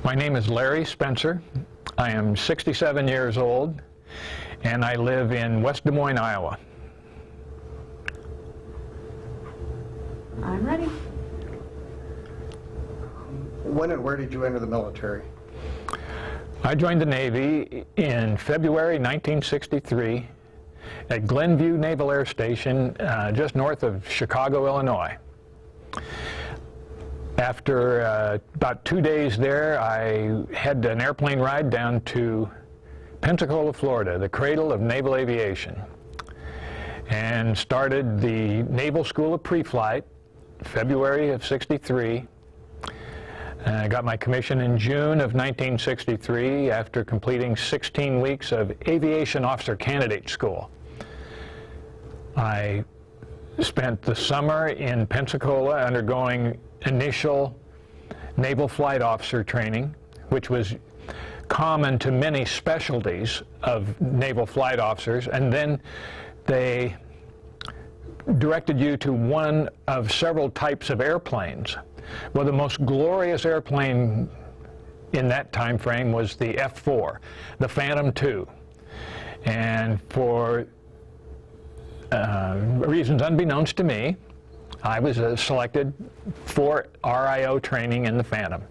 My name is Larry Spencer. I am 67 years old, and I live in West Des Moines, Iowa. I'm ready. When and where did you enter the military? I joined the Navy in February 1963 at Glenview Naval Air Station, just north of Chicago, Illinois. After about 2 days there, I had an airplane ride down to Pensacola, Florida, the cradle of naval aviation, and started the Naval School of Pre-Flight, February of '63. I got my commission in June of 1963 after completing 16 weeks of Aviation Officer Candidate School. I spent the summer in Pensacola undergoing initial Naval Flight Officer training, which was common to many specialties of Naval Flight Officers, and then they directed you to one of several types of airplanes. Well, the most glorious airplane in that time frame was the F-4, the Phantom II. And for reasons unbeknownst to me, I was selected for RIO training in the Phantom.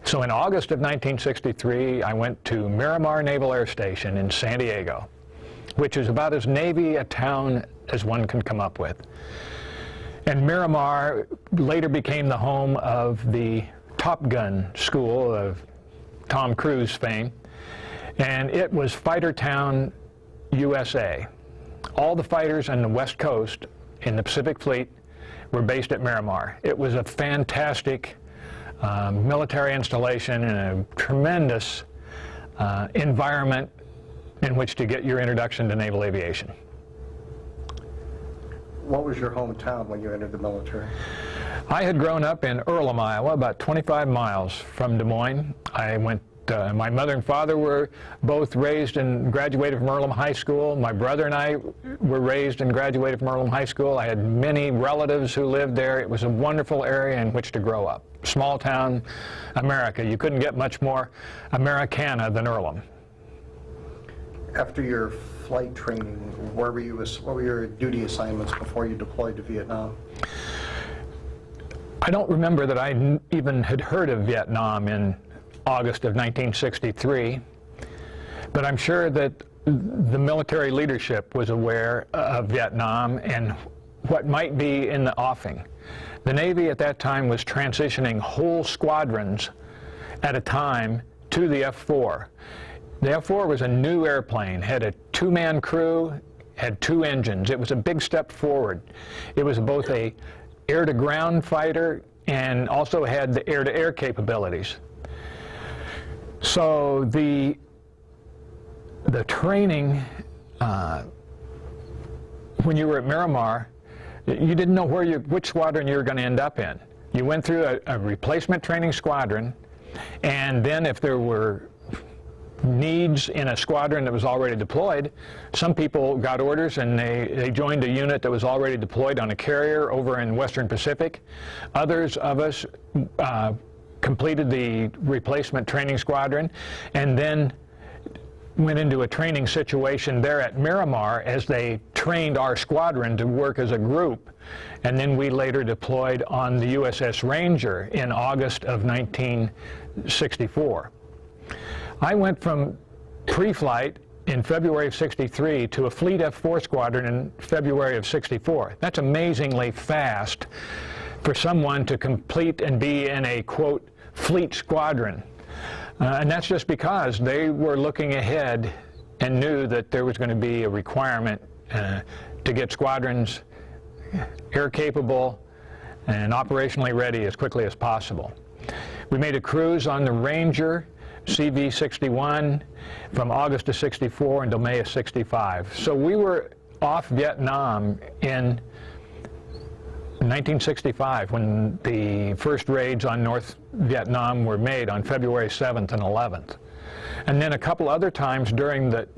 So in August of 1963, I went to Miramar Naval Air Station in San Diego, which is about as Navy a town as one can come up with. And Miramar later became the home of the Top Gun school of Tom Cruise fame, and it was Fighter Town, USA. All the fighters on the West Coast in the Pacific Fleet were based at Miramar. It was a fantastic military installation and a tremendous environment in which to get your introduction to naval aviation. What was your hometown when you entered the military? I had grown up in Earlham, Iowa, about 25 miles from Des Moines. My mother and father were both raised and graduated from Earlham High School. My brother and I were raised and graduated from Earlham High School. I had many relatives who lived there. It was a wonderful area in which to grow up. Small town America. You couldn't get much more Americana than Earlham. After your flight training, what were your duty assignments before you deployed to Vietnam? I don't remember that I even had heard of Vietnam in August of 1963, but I'm sure that the military leadership was aware of Vietnam and what might be in the offing. The Navy at that time was transitioning whole squadrons at a time to the F-4. The F-4 was a new airplane, had a two-man crew, had two engines. It was a big step forward. It was both a air-to-ground fighter and also had the air-to-air capabilities. So the training, when you were at Miramar, you didn't know which squadron you were going to end up in. You went through a replacement training squadron, and then if there were needs in a squadron that was already deployed, some people got orders and they joined a unit that was already deployed on a carrier over in Western Pacific. Others of us completed the replacement training squadron and then went into a training situation there at Miramar as they trained our squadron to work as a group. And then we later deployed on the USS Ranger in August of 1964. I went from pre-flight in February of '63 to a Fleet F-4 squadron in February of '64. That's amazingly fast for someone to complete and be in a, quote, fleet squadron. And that's just because they were looking ahead and knew that there was going to be a requirement to get squadrons air capable and operationally ready as quickly as possible. We made a cruise on the Ranger CV-61 from August of '64 until May of '65. So we were off Vietnam in 1965 when the first raids on North Vietnam were made on February 7th and 11th. And then a couple other times during the,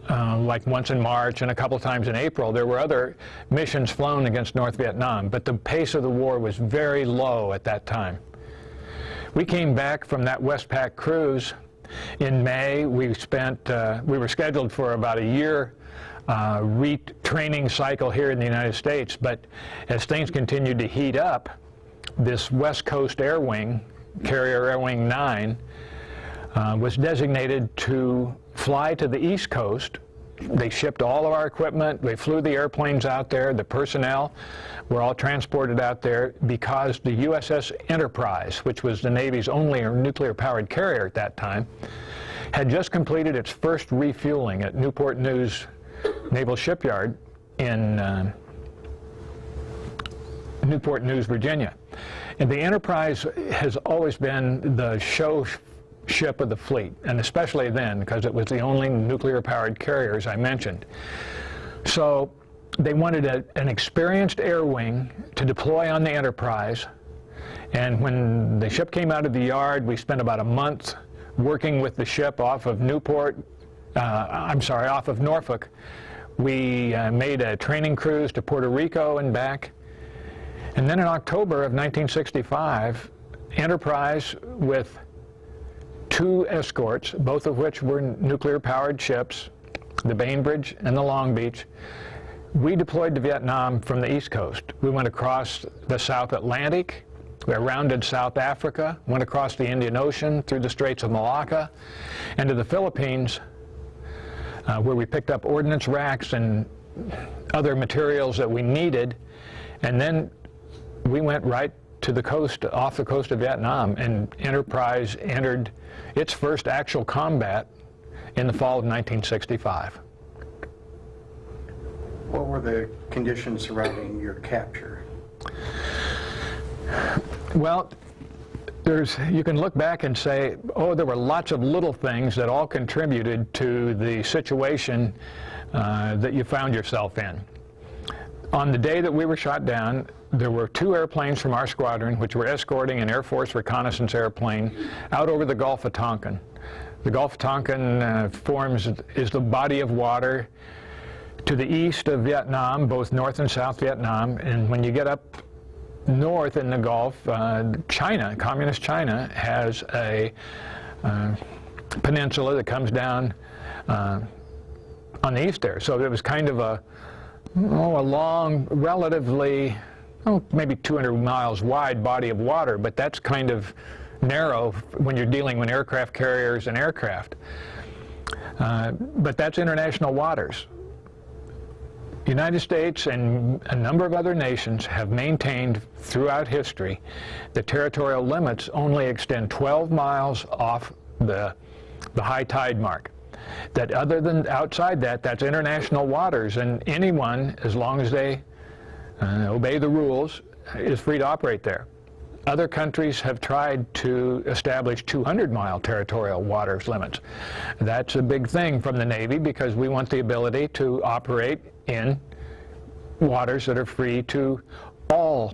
like once in March and a couple times in April, there were other missions flown against North Vietnam, but the pace of the war was very low at that time. We came back from that Westpac cruise in May. We were scheduled for about a year retraining cycle here in the United States, but as things continued to heat up, this West Coast Air Wing, Carrier Air Wing 9, was designated to fly to the East Coast. They shipped all of our equipment. They flew the airplanes out there. The personnel were all transported out there because the USS Enterprise, which was the Navy's only nuclear-powered carrier at that time, had just completed its first refueling at Newport News Naval Shipyard in Newport News, Virginia. And the Enterprise has always been the show ship of the fleet, and especially then because it was the only nuclear-powered carrier, as I mentioned. So they wanted an experienced air wing to deploy on the Enterprise, and when the ship came out of the yard, we spent about a month working with the ship off of off of Norfolk. We made a training cruise to Puerto Rico and back, and then in October of 1965, Enterprise with 2 escorts, both of which were nuclear-powered ships, the Bainbridge and the Long Beach, we deployed to Vietnam from the East Coast. We went across the South Atlantic, we rounded South Africa, went across the Indian Ocean, through the Straits of Malacca, and to the Philippines, where we picked up ordnance racks and other materials that we needed, and then we went right to the coast, off the coast of Vietnam, and Enterprise entered its first actual combat in the fall of 1965. What were the conditions surrounding your capture? Well, you can look back and say, oh, there were lots of little things that all contributed to the situation that you found yourself in. On the day that we were shot down, there were 2 airplanes from our squadron which were escorting an Air Force reconnaissance airplane out over the Gulf of Tonkin. The Gulf of Tonkin is the body of water to the east of Vietnam, both North and South Vietnam, and when you get up north in the Gulf, China, Communist China, has a peninsula that comes down on the east there. So it was kind of a long, relatively, maybe 200 miles wide body of water, but that's kind of narrow when you're dealing with aircraft carriers and aircraft. But that's international waters. The United States and a number of other nations have maintained throughout history that territorial limits only extend 12 miles off the high tide mark. That other than outside that, that's international waters, and anyone, as long as they obey the rules, is free to operate there. Other countries have tried to establish 200-mile territorial waters limits. That's a big thing from the Navy because we want the ability to operate in waters that are free to all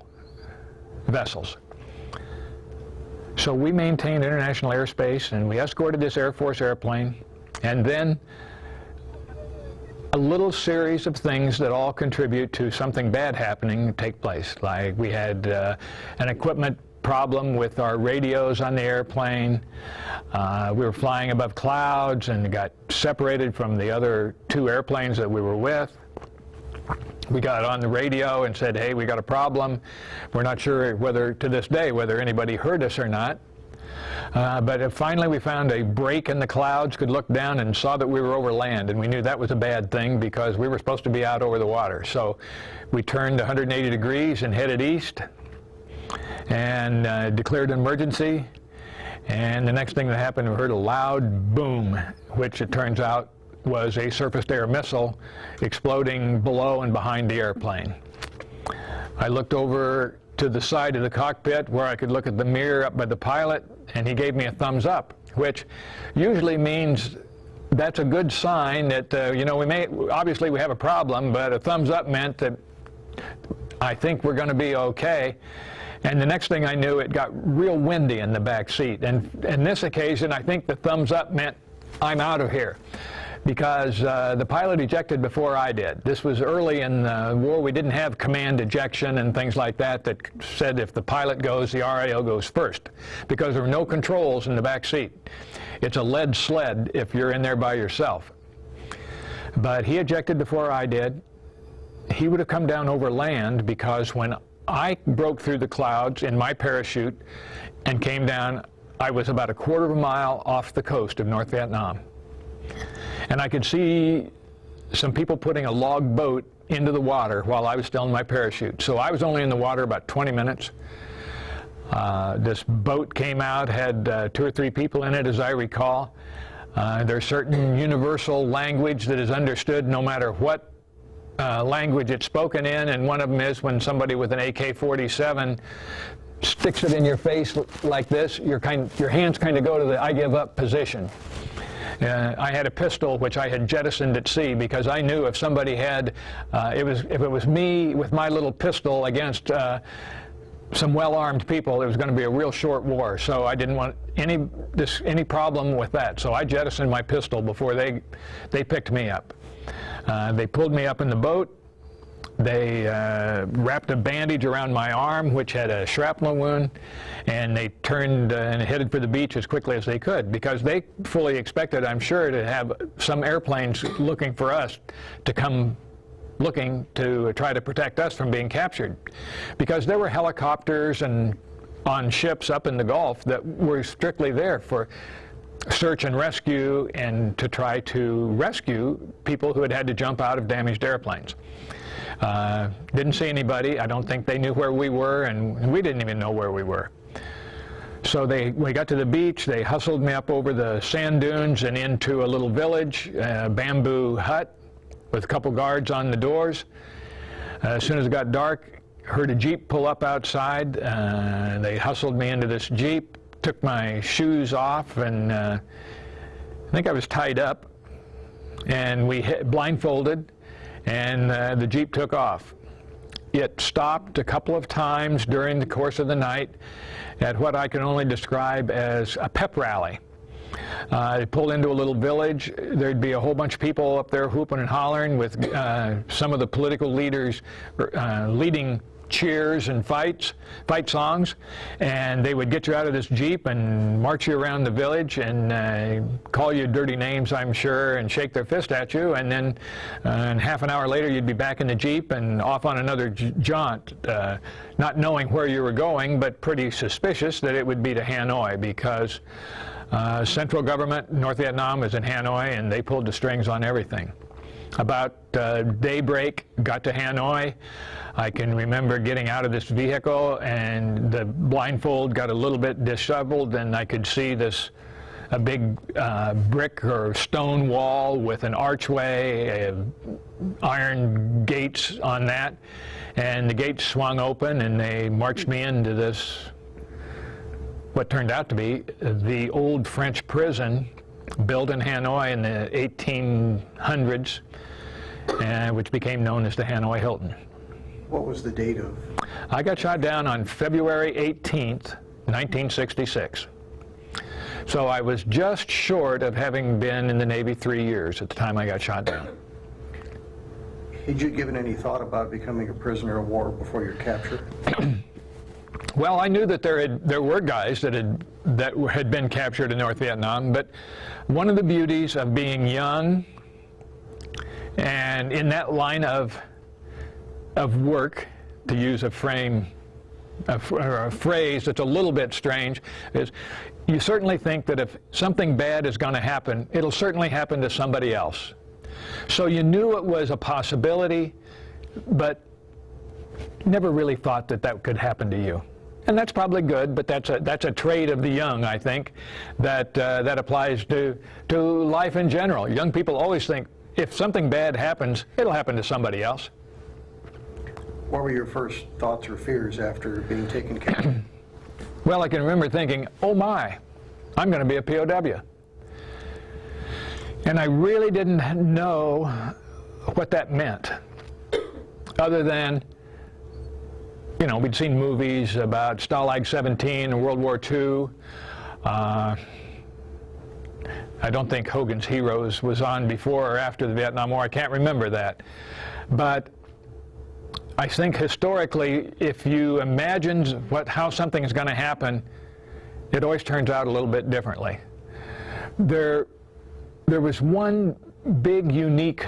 vessels. So we maintained international airspace, and we escorted this Air Force airplane, and then a little series of things that all contribute to something bad happening take place. Like we had an equipment problem with our radios on the airplane. We were flying above clouds and got separated from the other 2 airplanes that we were with. We got on the radio and said, hey, we got a problem. We're not sure whether, to this day, whether anybody heard us or not. But finally we found a break in the clouds, could look down and saw that we were over land, and we knew that was a bad thing because we were supposed to be out over the water. So we turned 180 degrees and headed east and declared an emergency. And the next thing that happened, we heard a loud boom, which it turns out was a surface-to-air missile exploding below and behind the airplane. I looked over to the side of the cockpit where I could look at the mirror up by the pilot, and he gave me a thumbs up, which usually means that's a good sign that, obviously we have a problem, but a thumbs up meant that I think we're going to be okay. And the next thing I knew, it got real windy in the back seat. And in this occasion, I think the thumbs up meant I'm out of here. because the pilot ejected before I did. This was early in the war. We didn't have command ejection and things like that that said if the pilot goes, the RIO goes first, because there were no controls in the back seat. It's a lead sled if you're in there by yourself. But he ejected before I did. He would have come down over land, because when I broke through the clouds in my parachute and came down, I was about a quarter of a mile off the coast of North Vietnam. And I could see some people putting a log boat into the water while I was still in my parachute. So I was only in the water about 20 minutes. This boat came out, had 2 or 3 people in it, as I recall. There's certain universal language that is understood no matter what language it's spoken in, and one of them is when somebody with an AK-47 sticks it in your face like this, your hands kind of go to the I give up position. I had a pistol which I had jettisoned at sea, because I knew if somebody had, if it was me with my little pistol against some well-armed people, it was going to be a real short war. So I didn't want any problem with that. So I jettisoned my pistol before they picked me up. They pulled me up in the boat. They wrapped a bandage around my arm, which had a shrapnel wound, and they turned and headed for the beach as quickly as they could, because they fully expected, I'm sure, to have some airplanes looking for us to come looking to try to protect us from being captured. Because there were helicopters and on ships up in the Gulf that were strictly there for search and rescue and to try to rescue people who had had to jump out of damaged airplanes. Didn't see anybody. I don't think they knew where we were, and we didn't even know where we were. So we got to the beach. They hustled me up over the sand dunes and into a little village, a bamboo hut with a couple guards on the doors. As soon as it got dark, heard a Jeep pull up outside. They hustled me into this Jeep, took my shoes off, and I think I was tied up, and we blindfolded, and the Jeep took off. It stopped a couple of times during the course of the night at what I can only describe as a pep rally. It pulled into a little village. There'd be a whole bunch of people up there whooping and hollering with some of the political leaders leading cheers and fight songs, and they would get you out of this Jeep and march you around the village and call you dirty names, I'm sure, and shake their fist at you, and then half an hour later you'd be back in the Jeep and off on another jaunt, not knowing where you were going, but pretty suspicious that it would be to Hanoi, because central government, North Vietnam, is in Hanoi, and they pulled the strings on everything. About daybreak, got to Hanoi. I can remember getting out of this vehicle, and the blindfold got a little bit disheveled, and I could see a big brick or stone wall with an archway, iron gates on that, and the gates swung open, and they marched me into this, what turned out to be the old French prison built in Hanoi in the 1800s, which became known as the Hanio Hilton. What was the date of? I got shot down on February 18th, 1966. So I was just short of having been in the Navy 3 years at the time I got shot down. Had you given any thought about becoming a prisoner of war before your capture? Well, I knew that there were guys that had been captured in North Vietnam, but one of the beauties of being young and in that line of work, to use a phrase that's a little bit strange, is you certainly think that if something bad is going to happen, it'll certainly happen to somebody else. So you knew it was a possibility, but never really thought that could happen to you. And that's probably good, but that's a trait of the young, I think, that applies to life in general. Young people always think if something bad happens, it'll happen to somebody else. What were your first thoughts or fears after being taken care of? Well, I can remember thinking, oh my, I'm going to be a POW. And I really didn't know what that meant, other than, you know, we'd seen movies about Stalag 17 and World War II. I I don't think Hogan's Heroes was on before or after the Vietnam War. I can't remember that. But I think historically, if you imagine how something is going to happen, it always turns out a little bit differently. There was one big unique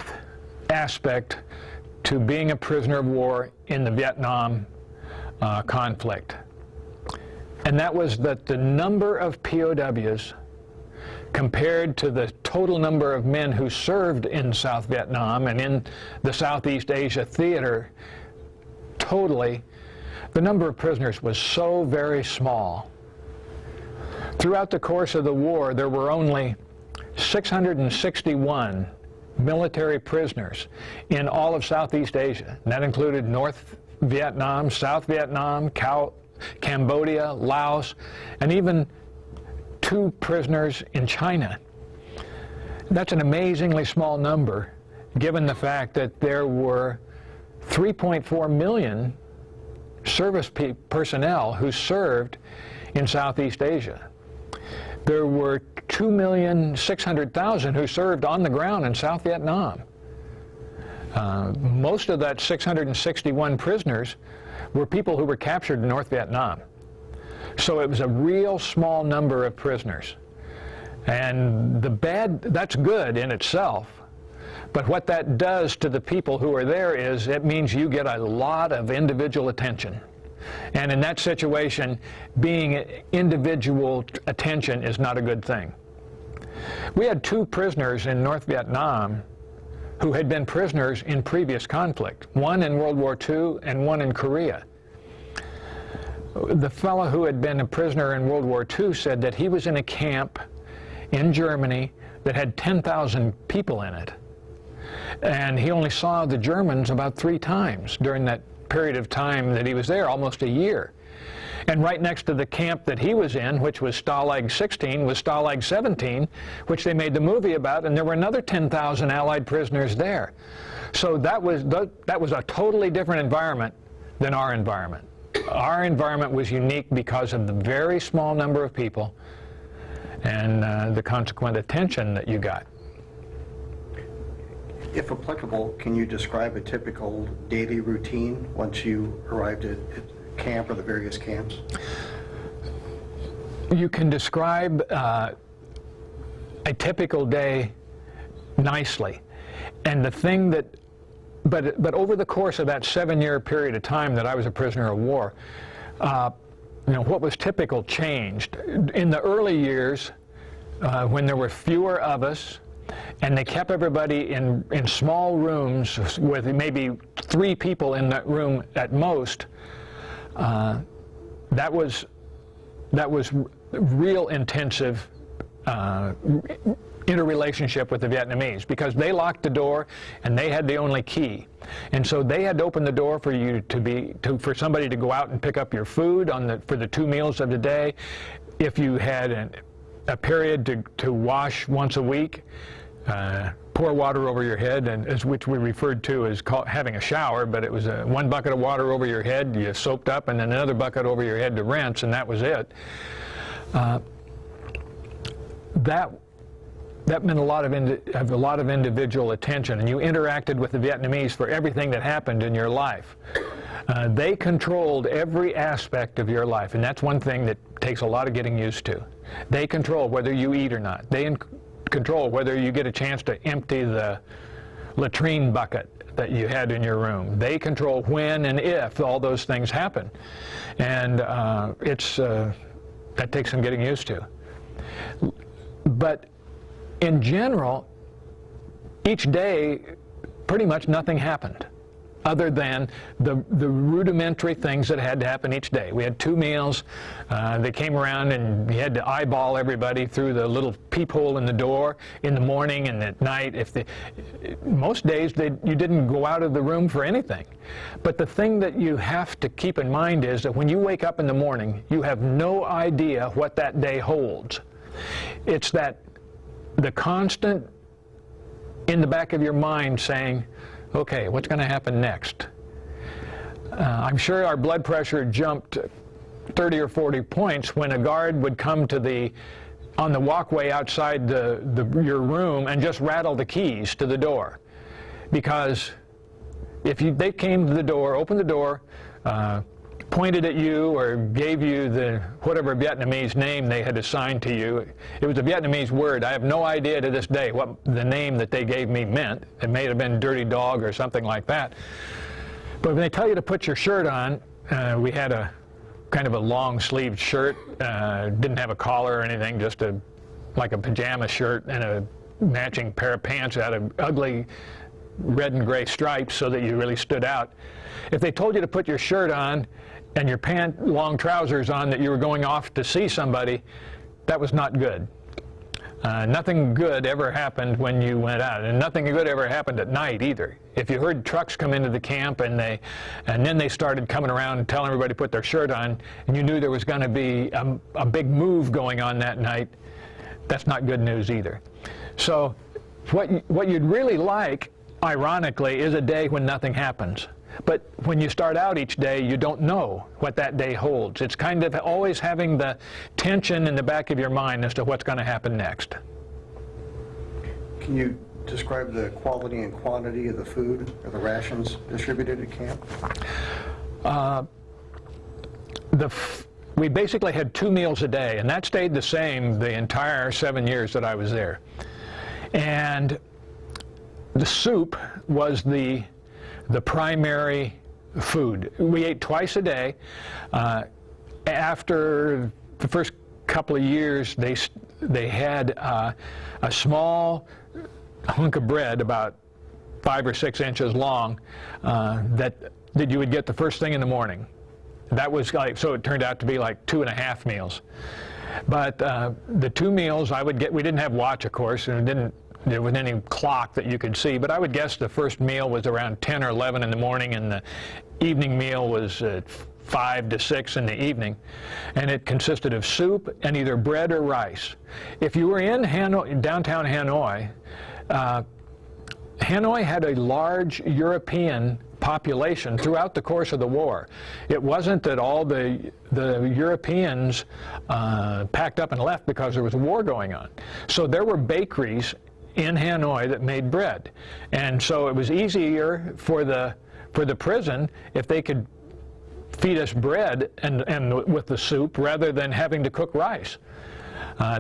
aspect to being a prisoner of war in the Vietnam conflict. And that was that the number of POWs compared to the total number of men who served in South Vietnam and in the Southeast Asia theater, totally, the number of prisoners was so very small. Throughout the course of the war, there were only 661 military prisoners in all of Southeast Asia. And that included North Vietnam, South Vietnam, Cambodia, Laos, and even 2 prisoners in China. That's an amazingly small number, given the fact that there were 3.4 million service personnel who served in Southeast Asia. There were 2,600,000 who served on the ground in South Vietnam. Most of that 661 prisoners were people who were captured in North Vietnam. So it was a real small number of prisoners. And that's good in itself. But what that does to the people who are there is it means you get a lot of individual attention. And in that situation, being individual attention is not a good thing. We had 2 prisoners in North Vietnam who had been prisoners in previous conflict, one in World War II and one in Korea. The fellow who had been a prisoner in World War II said that he was in a camp in Germany that had 10,000 people in it. And he only saw the Germans about 3 times during that period of time that he was there, almost a year. And right next to the camp that he was in, which was Stalag 16, was Stalag 17, which they made the movie about, and there were another 10,000 Allied prisoners there. So that was a totally different environment than our environment. Our environment was unique because of the very small number of people and the consequent attention that you got. If applicable, can you describe a typical daily routine once you arrived at camp or the various camps? You can describe a typical day nicely. And the thing that, but over the course of that 7-year period of time that I was a prisoner of war, what was typical changed. In the early years, when there were fewer of us, and they kept everybody in small rooms with maybe 3 people in that room at most, that was real intensive interrelationship with the Vietnamese, because they locked the door and they had the only key, and so they had to open the door for you for somebody to go out and pick up your food for the 2 meals of the day. If you had a period to wash once a week, pour water over your head, and which we referred to as having a shower, but it was 1 bucket of water over your head, you soaped up, and then another bucket over your head to rinse, and that was it. That meant a lot of individual attention, and you interacted with the Vietnamese for everything that happened in your life. They controlled every aspect of your life, and that's one thing that takes a lot of getting used to. They control whether you eat or not. They control whether you get a chance to empty the latrine bucket that you had in your room. They control when and if all those things happen. And that takes some getting used to. But in general, each day, pretty much nothing happened, other than the rudimentary things that had to happen each day. We had 2 meals. They came around and we had to eyeball everybody through the little peephole in the door in the morning and at night. Most days you didn't go out of the room for anything. But the thing that you have to keep in mind is that when you wake up in the morning, you have no idea what that day holds. It's the constant in the back of your mind saying, okay, what's going to happen next? I'm sure our blood pressure jumped 30 or 40 points when a guard would come to the on the walkway outside your room and just rattle the keys to the door. Because if they came to the door, opened the door, pointed at you or gave you the whatever Vietnamese name they had assigned to you. It was a Vietnamese word. I have no idea to this day what the name that they gave me meant. It may have been dirty dog or something like that. But when they tell you to put your shirt on, we had a kind of a long-sleeved shirt, didn't have a collar or anything, just like a pajama shirt and a matching pair of pants out of ugly red and gray stripes so that you really stood out. If they told you to put your shirt on and your long trousers on that you were going off to see somebody, that was not good. Nothing good ever happened when you went out, and nothing good ever happened at night either. If you heard trucks come into the camp and then they started coming around and telling everybody to put their shirt on, and you knew there was going to be a big move going on that night, that's not good news either. So what you'd really like, ironically, is a day when nothing happens. But when you start out each day, you don't know what that day holds. It's kind of always having the tension in the back of your mind as to what's going to happen next. Can you describe the quality and quantity of the food or the rations distributed at camp? We basically had 2 meals a day, and that stayed the same the entire 7 years that I was there. And the soup was the primary food. We ate twice a day. After the first couple of years, they had a small hunk of bread about 5 or 6 inches long that you would get the first thing in the morning. That was so it turned out to be like 2.5 meals. But the 2 meals I would get, we didn't have watch, of course, and there wasn't any clock that you could see, but I would guess the first meal was around 10 or 11 in the morning, and the evening meal was 5 to 6 in the evening. And it consisted of soup and either bread or rice. If you were in downtown Hanoi, Hanoi had a large European population throughout the course of the war. It wasn't that all the Europeans packed up and left because there was a war going on. So there were bakeries in Hanoi that made bread, and so it was easier for the prison if they could feed us bread and with the soup rather than having to cook rice.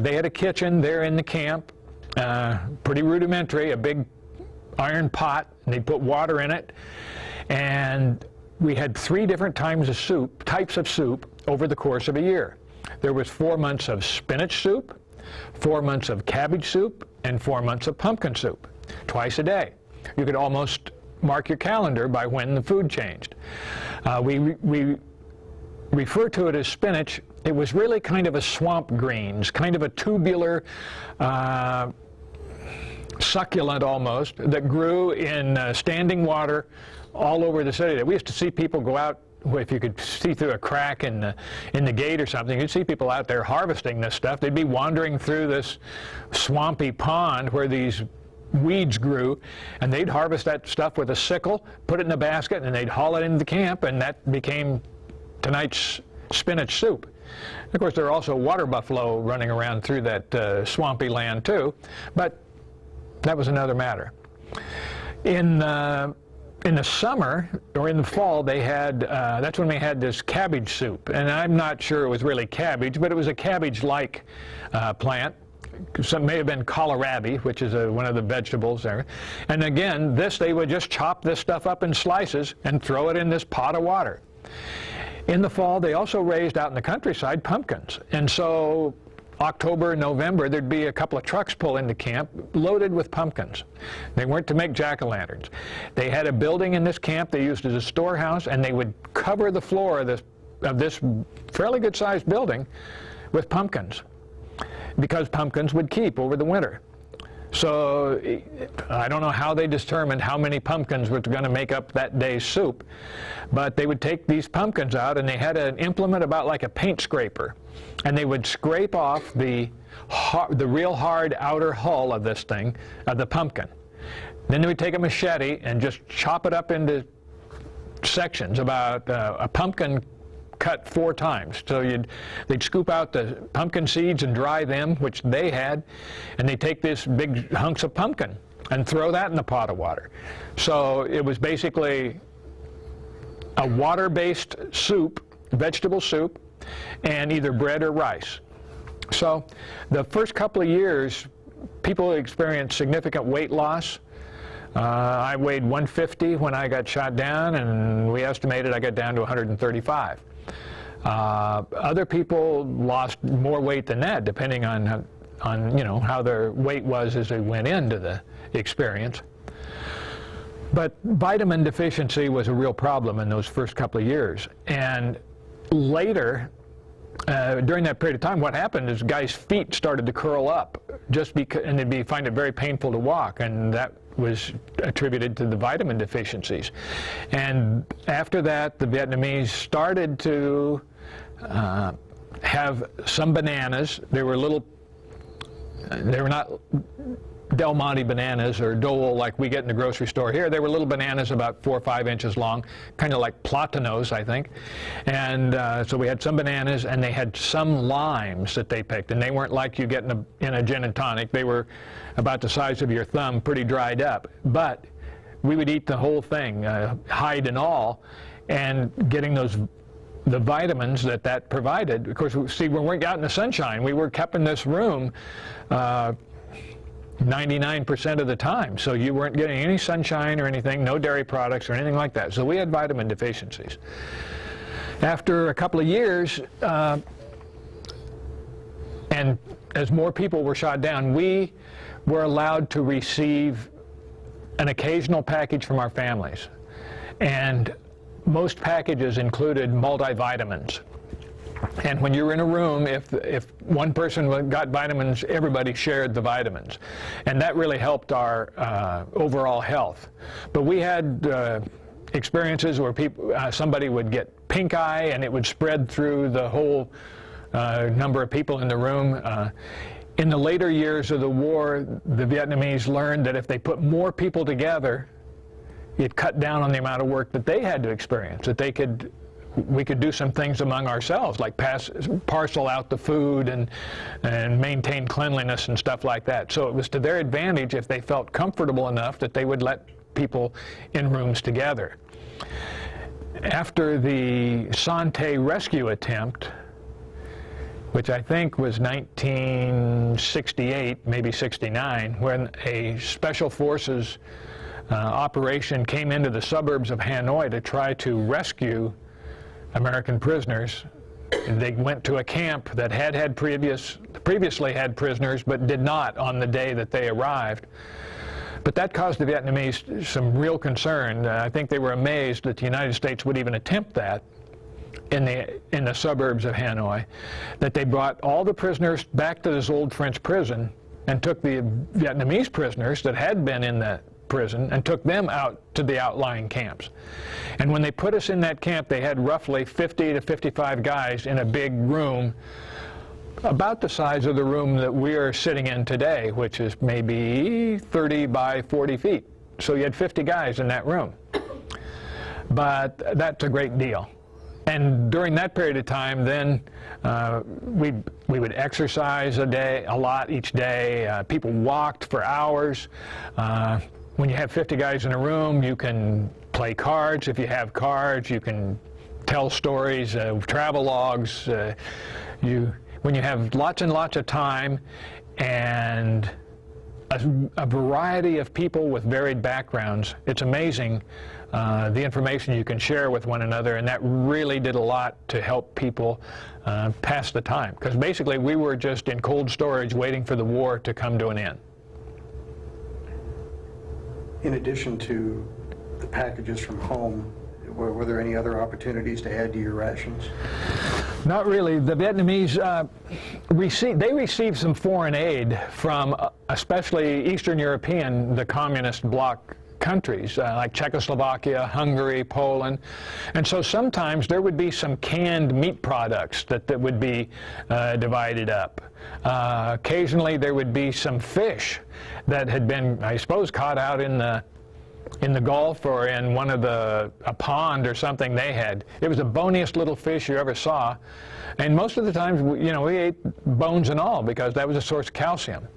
They had a kitchen there in the camp, pretty rudimentary, a big iron pot, and they'd put water in it, and we had 3 different types of soup over the course of a year. There was 4 months of spinach soup, 4 months of cabbage soup, and 4 months of pumpkin soup, twice a day. You could almost mark your calendar by when the food changed. We refer to it as spinach. It was really kind of a swamp greens, kind of a tubular, succulent almost, that grew in standing water all over the city. We used to see people go out, if you could see through a crack in the gate or something, you'd see people out there harvesting this stuff. They'd be wandering through this swampy pond where these weeds grew, and they'd harvest that stuff with a sickle, put it in a basket, and they'd haul it into the camp, and that became tonight's spinach soup. Of course, there are also water buffalo running around through that swampy land too, but that was another matter. In the summer, or in the fall, they had, that's when they had this cabbage soup. And I'm not sure it was really cabbage, but it was a cabbage-like plant. Some may have been kohlrabi, which is one of the vegetables there. And again, they would just chop this stuff up in slices and throw it in this pot of water. In the fall, they also raised out in the countryside pumpkins. And so October and November, there'd be a couple of trucks pull into camp loaded with pumpkins. They weren't to make jack-o'-lanterns. They had a building in this camp they used as a storehouse, and they would cover the floor of this fairly good-sized building with pumpkins, because pumpkins would keep over the winter. So I don't know how they determined how many pumpkins were going to make up that day's soup, but they would take these pumpkins out, and they had an implement about like a paint scraper, and they would scrape off the real hard outer hull of this thing, of the pumpkin. Then they would take a machete and just chop it up into sections. About a pumpkin cut 4 times. So they'd scoop out the pumpkin seeds and dry them, which they had, and they'd take this big hunks of pumpkin and throw that in the pot of water. So it was basically a water-based soup, vegetable soup, and either bread or rice. So the first couple of years, people experienced significant weight loss. I weighed 150 when I got shot down, and we estimated I got down to 135. Other people lost more weight than that, depending on how their weight was as they went into the experience. But vitamin deficiency was a real problem in those first couple of years. And later, during that period of time, what happened is guys' feet started to curl up, and they'd find it very painful to walk, and that was attributed to the vitamin deficiencies. And after that, the Vietnamese started to have some bananas. They were not Del Monte bananas or Dole like we get in the grocery store here. They were little bananas about 4 or 5 inches long, kind of like platanos, I think. And so we had some bananas, and they had some limes that they picked. And they weren't like you get in a gin and tonic. They were about the size of your thumb, pretty dried up. But we would eat the whole thing, hide and all, and getting the vitamins that provided. Of course, see, when we got in the sunshine, we were kept in this room 99% of the time, so you weren't getting any sunshine or anything, no dairy products or anything like that. So we had vitamin deficiencies. After a couple of years, and as more people were shot down, we were allowed to receive an occasional package from our families. And most packages included multivitamins. And when you were in a room, if one person got vitamins, everybody shared the vitamins. And that really helped our overall health. But we had experiences where somebody would get pink eye, and it would spread through the whole number of people in the room. In the later years of the war, the Vietnamese learned that if they put more people together, it cut down on the amount of work that they had to experience, that we could do some things among ourselves, like parcel out the food and maintain cleanliness and stuff like that. So it was to their advantage if they felt comfortable enough that they would let people in rooms together. After the Sante rescue attempt, which I think was 1968, maybe 69, when a special forces operation came into the suburbs of Hanoi to try to rescue American prisoners. They went to a camp that previously had prisoners, but did not on the day that they arrived. But that caused the Vietnamese some real concern. I think they were amazed that the United States would even attempt that in the suburbs of Hanoi, that they brought all the prisoners back to this old French prison and took the Vietnamese prisoners that had been in the prison and took them out to the outlying camps. And when they put us in that camp, they had roughly 50 to 55 guys in a big room about the size of the room that we are sitting in today, which is maybe 30 by 40 feet. So you had 50 guys in that room. But that's a great deal. And during that period of time, then we would exercise a lot each day. People walked for hours. When you have 50 guys in a room, you can play cards. If you have cards, you can tell stories, travel logs. When you have lots and lots of time and a variety of people with varied backgrounds, it's amazing the information you can share with one another, and that really did a lot to help people pass the time. Because basically we were just in cold storage waiting for the war to come to an end. In addition to the packages from home, were there any other opportunities to add to your rations? Not really. The Vietnamese received some foreign aid from especially Eastern European, the communist bloc countries, like Czechoslovakia, Hungary, Poland. And so sometimes there would be some canned meat products that would be divided up. Occasionally there would be some fish that had been, I suppose, caught out in the in the Gulf or in a pond or something they had. It was the boniest little fish you ever saw. And most of the times, we ate bones and all because that was a source of calcium.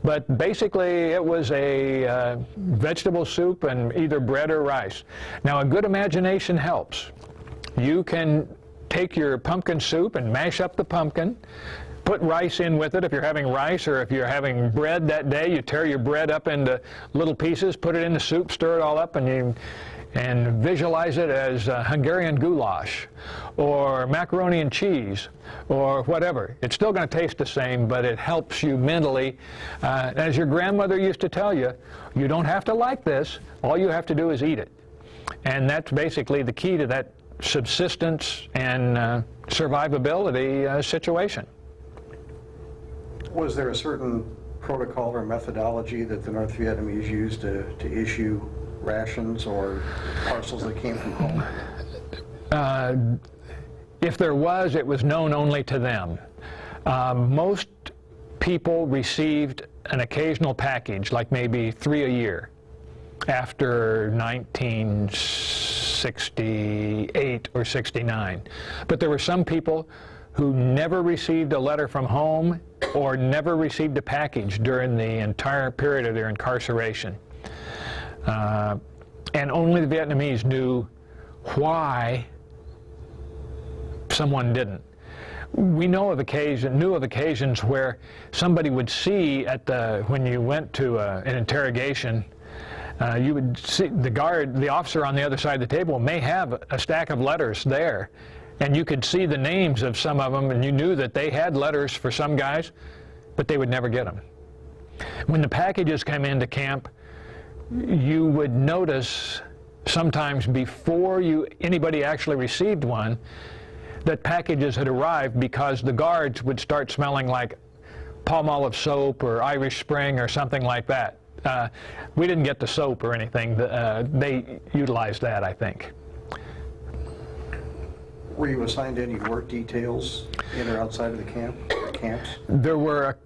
But basically, it was a vegetable soup and either bread or rice. Now, a good imagination helps. You can take your pumpkin soup and mash up the pumpkin, put rice in with it if you're having rice, or if you're having bread that day, you tear your bread up into little pieces, put it in the soup, stir it all up, and visualize it as Hungarian goulash or macaroni and cheese or whatever. It's still going to taste the same, but it helps you mentally. As your grandmother used to tell you, you don't have to like this. All you have to do is eat it. And that's basically the key to that subsistence and survivability situation. Was there a certain protocol or methodology that the North Vietnamese used to issue rations or parcels that came from home? If there was, it was known only to them. Most people received an occasional package, like maybe 3 a year, after 1968 or 69. But there were some people who never received a letter from home or never received a package during the entire period of their incarceration. And only the Vietnamese knew why someone didn't. We knew of occasions where somebody would see when you went to an interrogation, you would see the officer on the other side of the table may have a stack of letters there, and you could see the names of some of them, and you knew that they had letters for some guys, but they would never get them. When the packages came into camp, you would notice sometimes before anybody actually received one that packages had arrived, because the guards would start smelling like Palmolive soap or Irish Spring or something like that. We didn't get the soap or anything. They utilized that, I think. Were you assigned any work details in or outside of the camps? There were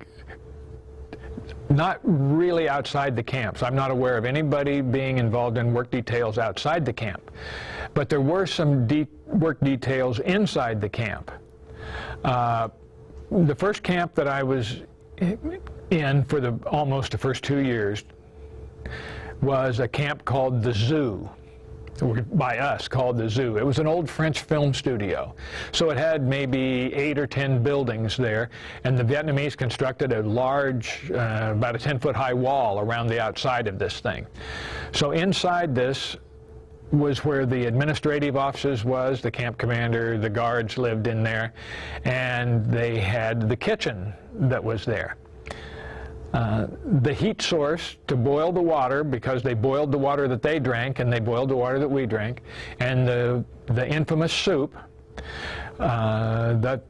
not really outside the camps. I'm not aware of anybody being involved in work details outside the camp. But there were some work details inside the camp. The first camp that I was in for almost the first 2 years was a camp called the Zoo. By us, called the Zoo. It was an old French film studio. So it had maybe 8 or 10 buildings there, and the Vietnamese constructed a large, about a 10-foot high wall around the outside of this thing. So inside this was where the administrative offices was, the camp commander, the guards lived in there, and they had the kitchen that was there. The heat source to boil the water, because they boiled the water that they drank and they boiled the water that we drank, and the infamous soup, the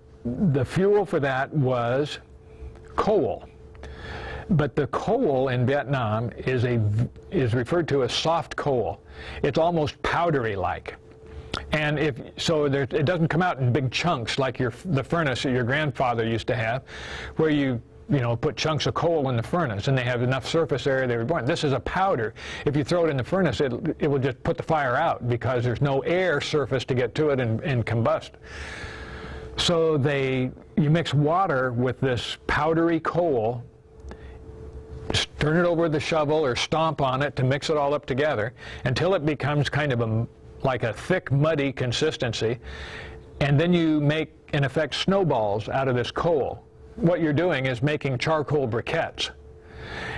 fuel for that was coal. But the coal in Vietnam is referred to as soft coal. It's almost powdery-like. And it doesn't come out in big chunks like the furnace that your grandfather used to have, where you put chunks of coal in the furnace and they have enough surface area they were born. This is a powder. If you throw it in the furnace, it will just put the fire out because there's no air surface to get to it and combust. So you mix water with this powdery coal, turn it over the shovel or stomp on it to mix it all up together until it becomes kind of like a thick, muddy consistency. And then you make, in effect, snowballs out of this coal. What you're doing is making charcoal briquettes.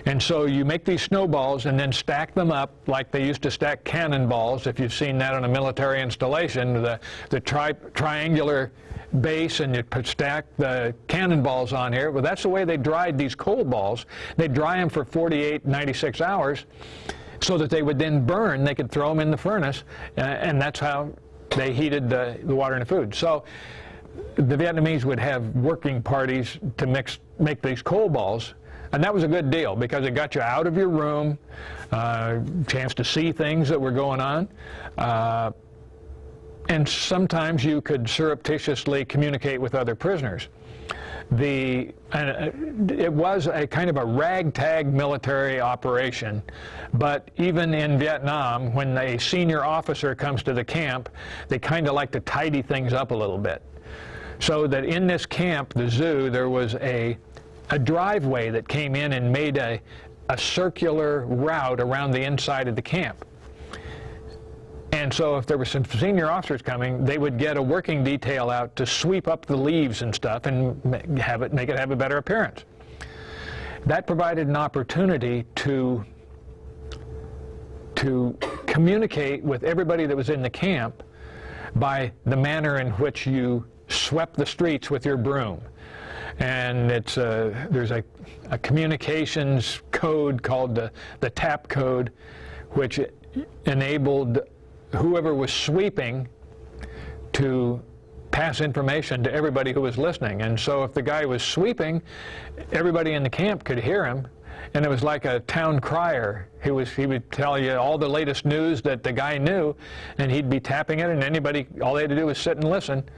And so you make these snowballs and then stack them up like they used to stack cannonballs, if you've seen that on a military installation, the triangular base, and you stack the cannonballs on here. Well, that's the way they dried these coal balls. They'd dry them for 48, 96 hours so that they would then burn. They could throw them in the furnace, and that's how they heated the water and the food. So the Vietnamese would have working parties to make these coal balls, and that was a good deal because it got you out of your room, chance to see things that were going on, and sometimes you could surreptitiously communicate with other prisoners. it was a kind of a ragtag military operation, but even in Vietnam, when a senior officer comes to the camp, they kind of like to tidy things up a little bit. So that in this camp, the zoo, there was a driveway that came in and made a circular route around the inside of the camp. And so if there were some senior officers coming, they would get a working detail out to sweep up the leaves and stuff and make it have a better appearance. That provided an opportunity to communicate with everybody that was in the camp by the manner in which you swept the streets with your broom. And there's a communications code called the TAP code, which enabled whoever was sweeping to pass information to everybody who was listening. And so if the guy was sweeping, everybody in the camp could hear him, and it was like a town crier. He would tell you all the latest news that the guy knew, and he'd be tapping it, and all they had to do was sit and listen,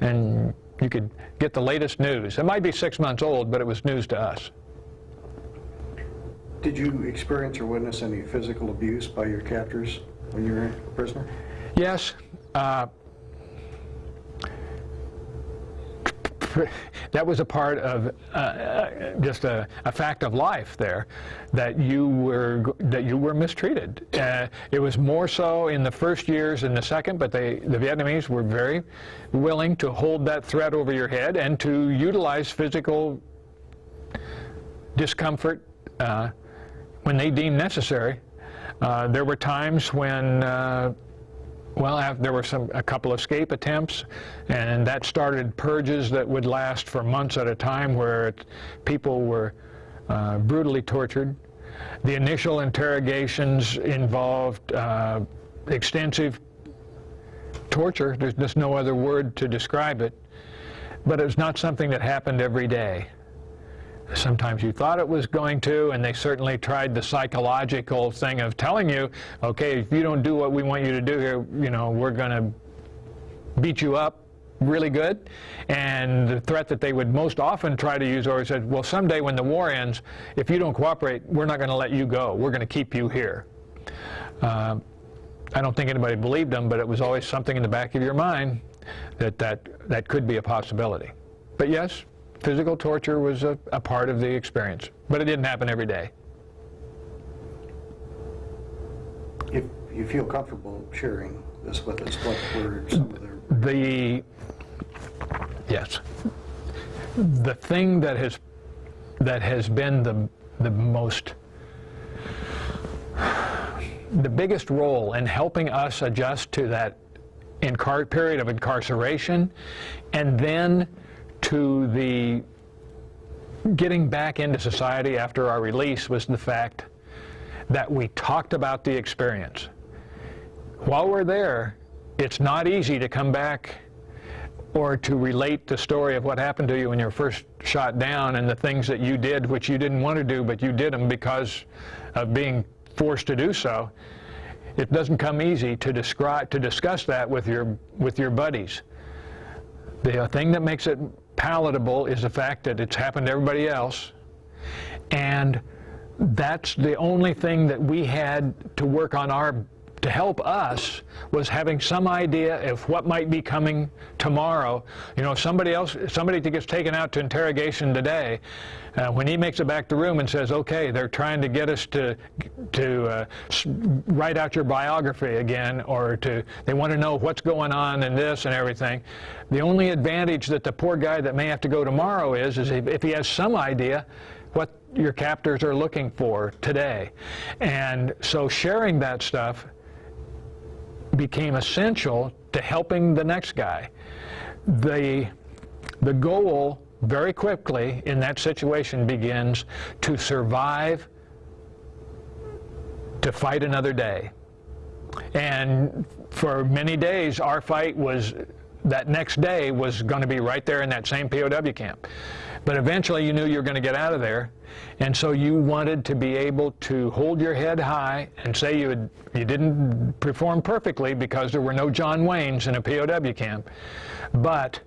and you could get the latest news. It might be 6 months old, but it was news to us. Did you experience or witness any physical abuse by your captors when you were a prisoner? Yes. That was a part of just a fact of life there, that you were mistreated. It was more so in the first years than the second, but the Vietnamese were very willing to hold that threat over your head and to utilize physical discomfort when they deemed necessary. There were times when, there were a couple escape attempts, and that started purges that would last for months at a time, where people were brutally tortured. The initial interrogations involved extensive torture. There's just no other word to describe it. But it was not something that happened every day. Sometimes you thought it was going to, and they certainly tried the psychological thing of telling you, okay, if you don't do what we want you to do here, we're going to beat you up really good. And the threat that they would most often try to use, or said, well, someday when the war ends, if you don't cooperate, we're not going to let you go. We're going to keep you here. I don't think anybody believed them, but it was always something in the back of your mind that could be a possibility. But yes, physical torture was a part of the experience, but it didn't happen every day. If you feel comfortable sharing this with us, what were some of the... Yes. The thing that has been the biggest role in helping us adjust to that period of incarceration, and then to the getting back into society after our release, was the fact that we talked about the experience. While we're there, it's not easy to come back or to relate the story of what happened to you when you were first shot down, and the things that you did which you didn't want to do, but you did them because of being forced to do so. It doesn't come easy to discuss that with your buddies. The thing that makes it palatable is the fact that it's happened to everybody else, and that's the only thing that we had to work on to help us, was having some idea of what might be coming tomorrow. Somebody that gets taken out to interrogation today, when he makes it back to the room and says, okay, they're trying to get us to write out your biography again, or they want to know what's going on in this and everything. The only advantage that the poor guy that may have to go tomorrow is if he has some idea what your captors are looking for today. And so sharing that stuff became essential to helping the next guy. The goal very quickly in that situation begins to survive, to fight another day. And for many days, our fight was, that next day was going to be right there in that same POW camp. But eventually you knew you were going to get out of there, and so you wanted to be able to hold your head high and say you didn't perform perfectly because there were no John Waynes in a POW camp, but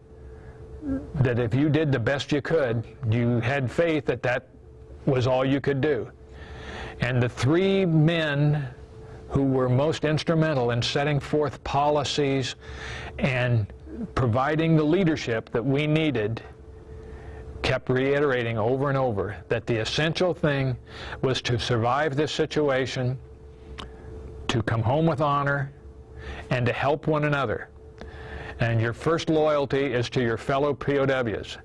that if you did the best you could, you had faith that that was all you could do. And the three men who were most instrumental in setting forth policies and providing the leadership that we needed kept reiterating over and over that the essential thing was to survive this situation, to come home with honor, and to help one another. And your first loyalty is to your fellow POWs,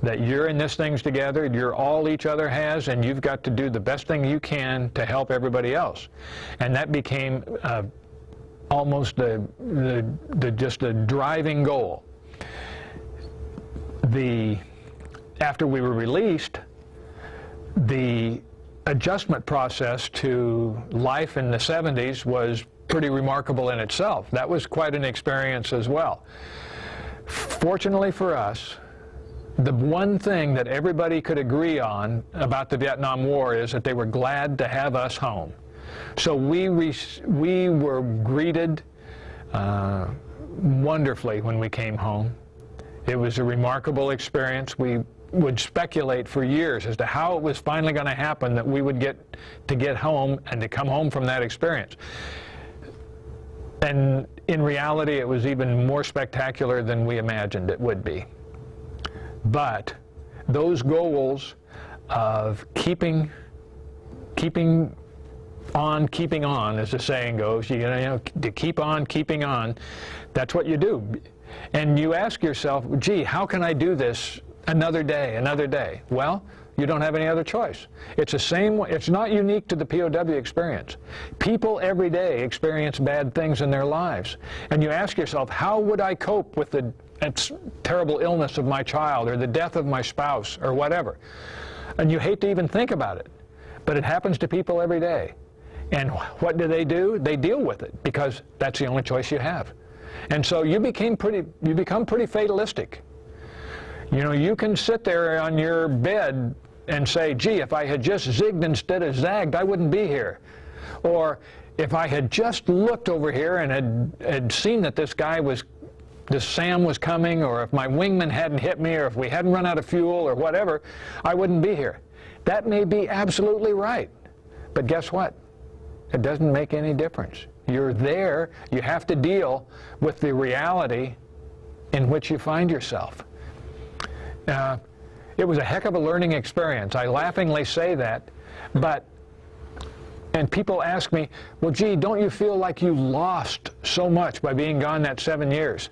that you're in this things together, you're all each other has, and you've got to do the best thing you can to help everybody else. And that became almost just a driving goal. After we were released, the adjustment process to life in the 70s was pretty remarkable in itself. That was quite an experience as well. Fortunately for us, the one thing that everybody could agree on about the Vietnam War is that they were glad to have us home. So we were greeted wonderfully when we came home. It was a remarkable experience. We would speculate for years as to how it was finally going to happen that we would get home and to come home from that experience. And in reality, it was even more spectacular than we imagined it would be. But those goals of keeping on, as the saying goes, to keep on keeping on, that's what you do. And you ask yourself, gee, how can I do this another day, another day? Well, you don't have any other choice. It's the same. It's not unique to the POW experience. People every day experience bad things in their lives. And you ask yourself, how would I cope with the terrible illness of my child or the death of my spouse or whatever? And you hate to even think about it. But it happens to people every day. And what do? They deal with it because that's the only choice you have. And so you become pretty fatalistic. You know, you can sit there on your bed and say, gee, if I had just zigged instead of zagged, I wouldn't be here. Or if I had just looked over here and had seen that this Sam was coming, or if my wingman hadn't hit me, or if we hadn't run out of fuel or whatever, I wouldn't be here. That may be absolutely right. But guess what? It doesn't make any difference. You're there. You have to deal with the reality in which you find yourself. It was a heck of a learning experience. I laughingly say that, and people ask me, well, gee, don't you feel like you lost so much by being gone that 7 years?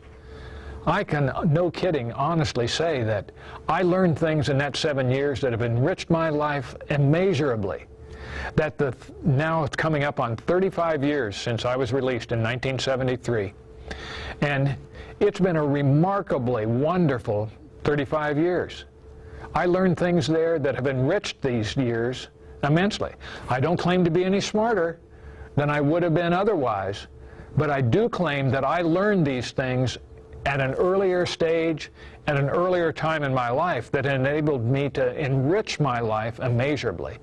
I can, no kidding, honestly say that I learned things in that 7 years that have enriched my life immeasurably. Now it's coming up on 35 years since I was released in 1973. And it's been a remarkably wonderful 35 years. I learned things there that have enriched these years immensely. I don't claim to be any smarter than I would have been otherwise, but I do claim that I learned these things at an earlier stage, at an earlier time in my life that enabled me to enrich my life immeasurably.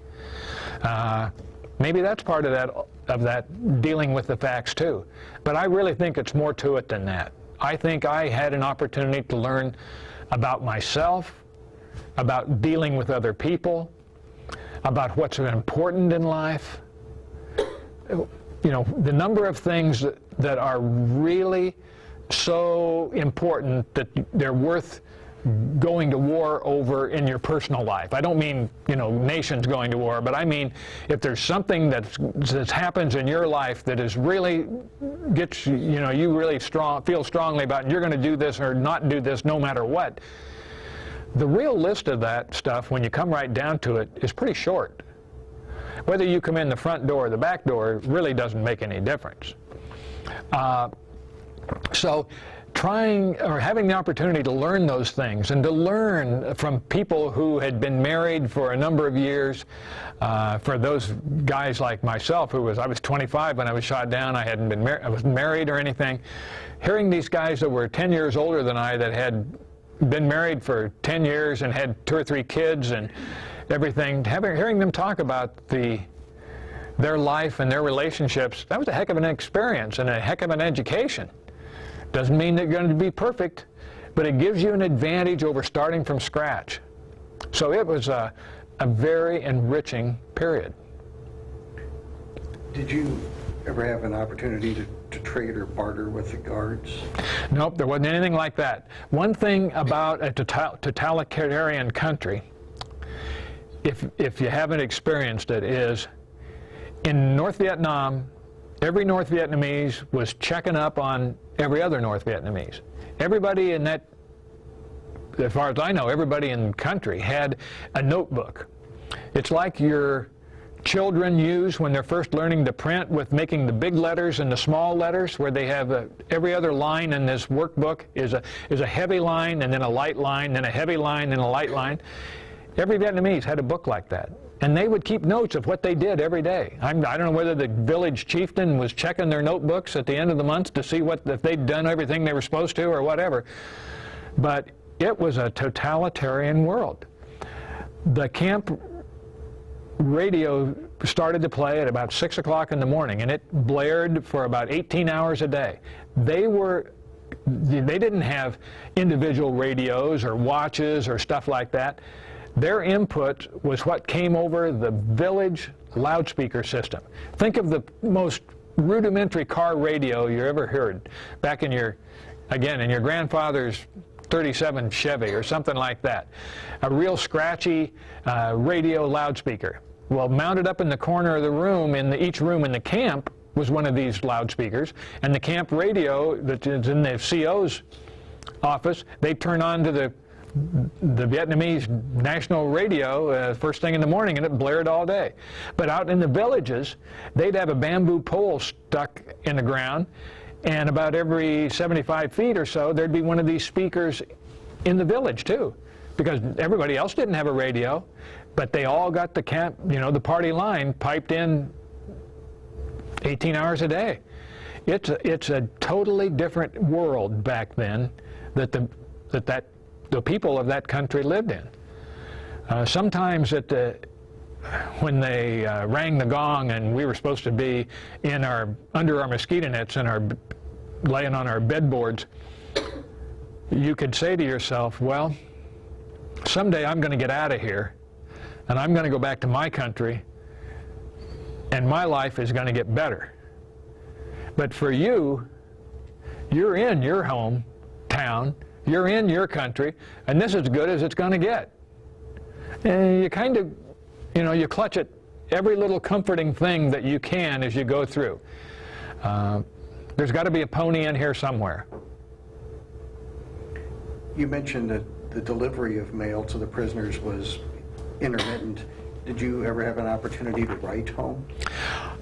Maybe that's part of that dealing with the facts too. But I really think it's more to it than that. I think I had an opportunity to learn about myself, about dealing with other people, about what's important in life. You know, the number of things that are really so important that they're worth going to war over in your personal life. I don't mean, nations going to war, but I mean if there's something that happens in your life that is really gets, you really feel strongly about, and you're going to do this or not do this no matter what. The real list of that stuff, when you come right down to it, is pretty short. Whether you come in the front door or the back door really doesn't make any difference. So having the opportunity to learn those things and to learn from people who had been married for a number of years, for those guys like myself, I was 25 when I was shot down, I wasn't married or anything. Hearing these guys that were 10 years older than I that had been married for 10 years and had 2 or 3 kids and everything, hearing them talk about their life and their relationships, that was a heck of an experience and a heck of an education. Doesn't mean they're going to be perfect, but it gives you an advantage over starting from scratch. So it was a very enriching period. Did you ever have an opportunity to trade or barter with the guards? Nope, there wasn't anything like that. One thing about a totalitarian country, if you haven't experienced it, is in North Vietnam, every North Vietnamese was checking up on every other North Vietnamese. Everybody in that, as far as I know, everybody in the country had a notebook. It's like your children use when they're first learning to print, with making the big letters and the small letters, where they have every other line in this workbook is a heavy line, and then a light line, then a heavy line, and a light line. Every Vietnamese had a book like that, and they would keep notes of what they did every day. I don't know whether the village chieftain was checking their notebooks at the end of the month to see if they'd done everything they were supposed to or whatever, but it was a totalitarian world. The camp radio started to play at about 6 o'clock in the morning, and it blared for about 18 hours a day. They didn't have individual radios or watches or stuff like that. Their input was what came over the village loudspeaker system. Think of the most rudimentary car radio you ever heard back in your grandfather's 37 Chevy or something like that. A real scratchy radio loudspeaker. Well, mounted up in the corner of the room, each room in the camp was one of these loudspeakers, and the camp radio that is in the CO's office, they turn on to the Vietnamese national radio first thing in the morning, and it blared all day. But out in the villages, they'd have a bamboo pole stuck in the ground, and about every 75 feet or so, there'd be one of these speakers in the village too, because everybody else didn't have a radio, but they all got the camp, the party line piped in 18 hours a day. It's a totally different world back then that the people of that country lived in. Sometimes when they rang the gong and we were supposed to be under our mosquito nets and laying on our bedboards, you could say to yourself, well, someday I'm going to get out of here and I'm going to go back to my country and my life is going to get better. But for you, you're in your hometown, you're in your country, and this is as good as it's going to get. And you kind of, you clutch at every little comforting thing that you can as you go through. There's got to be a pony in here somewhere. You mentioned that the delivery of mail to the prisoners was intermittent. Did you ever have an opportunity to write home?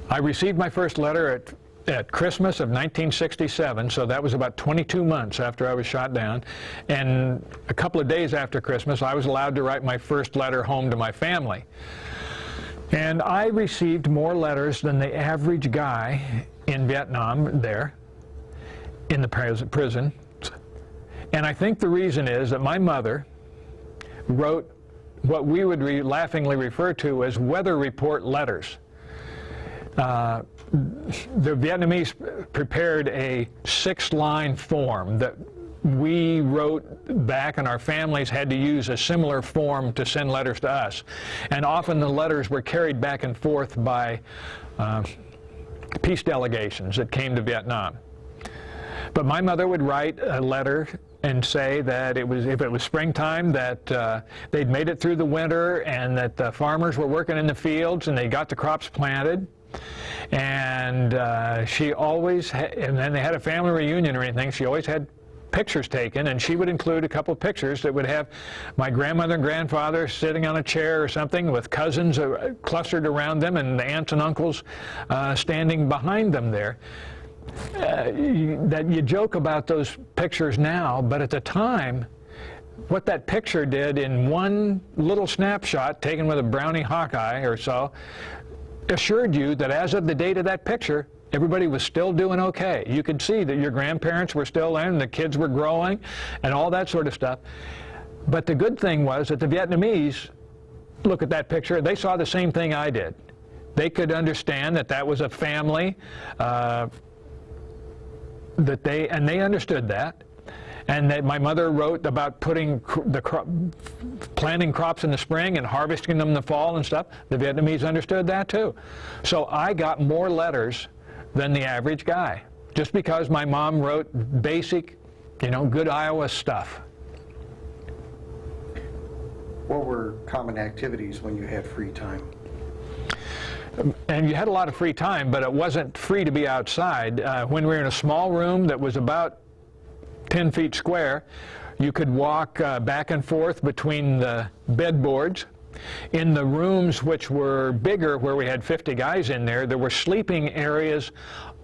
I received my first letter at Christmas of 1967, so that was about 22 months after I was shot down. And a couple of days after Christmas, I was allowed to write my first letter home to my family. And I received more letters than the average guy in Vietnam there, in the prison. And I think the reason is that my mother wrote what we would laughingly refer to as weather report letters. The Vietnamese prepared a 6-line form that we wrote back, and our families had to use a similar form to send letters to us. And often the letters were carried back and forth by peace delegations that came to Vietnam. But my mother would write a letter and say that if it was springtime, that they'd made it through the winter and that the farmers were working in the fields and they got the crops planted. And she always and then they had a family reunion or anything, she always had pictures taken, and she would include a couple of pictures that would have my grandmother and grandfather sitting on a chair or something with cousins clustered around them and the aunts and uncles standing behind them there. That you joke about those pictures now, but at the time, what that picture did in one little snapshot taken with a Brownie Hawkeye or so assured you that as of the date of that picture, everybody was still doing okay. You could see that your grandparents were still there and the kids were growing and all that sort of stuff. But the good thing was that the Vietnamese look at that picture, they saw the same thing I did. They could understand that that was a family, they understood that. And that my mother wrote about putting planting crops in the spring and harvesting them in the fall and stuff. The Vietnamese understood that too. So I got more letters than the average guy, just because my mom wrote basic, good Iowa stuff. What were common activities when you had free time? And you had a lot of free time, but it wasn't free to be outside. When we were in a small room that was about 10 feet square, you could walk back and forth between the bedboards. In the rooms which were bigger, where we had 50 guys in there were sleeping areas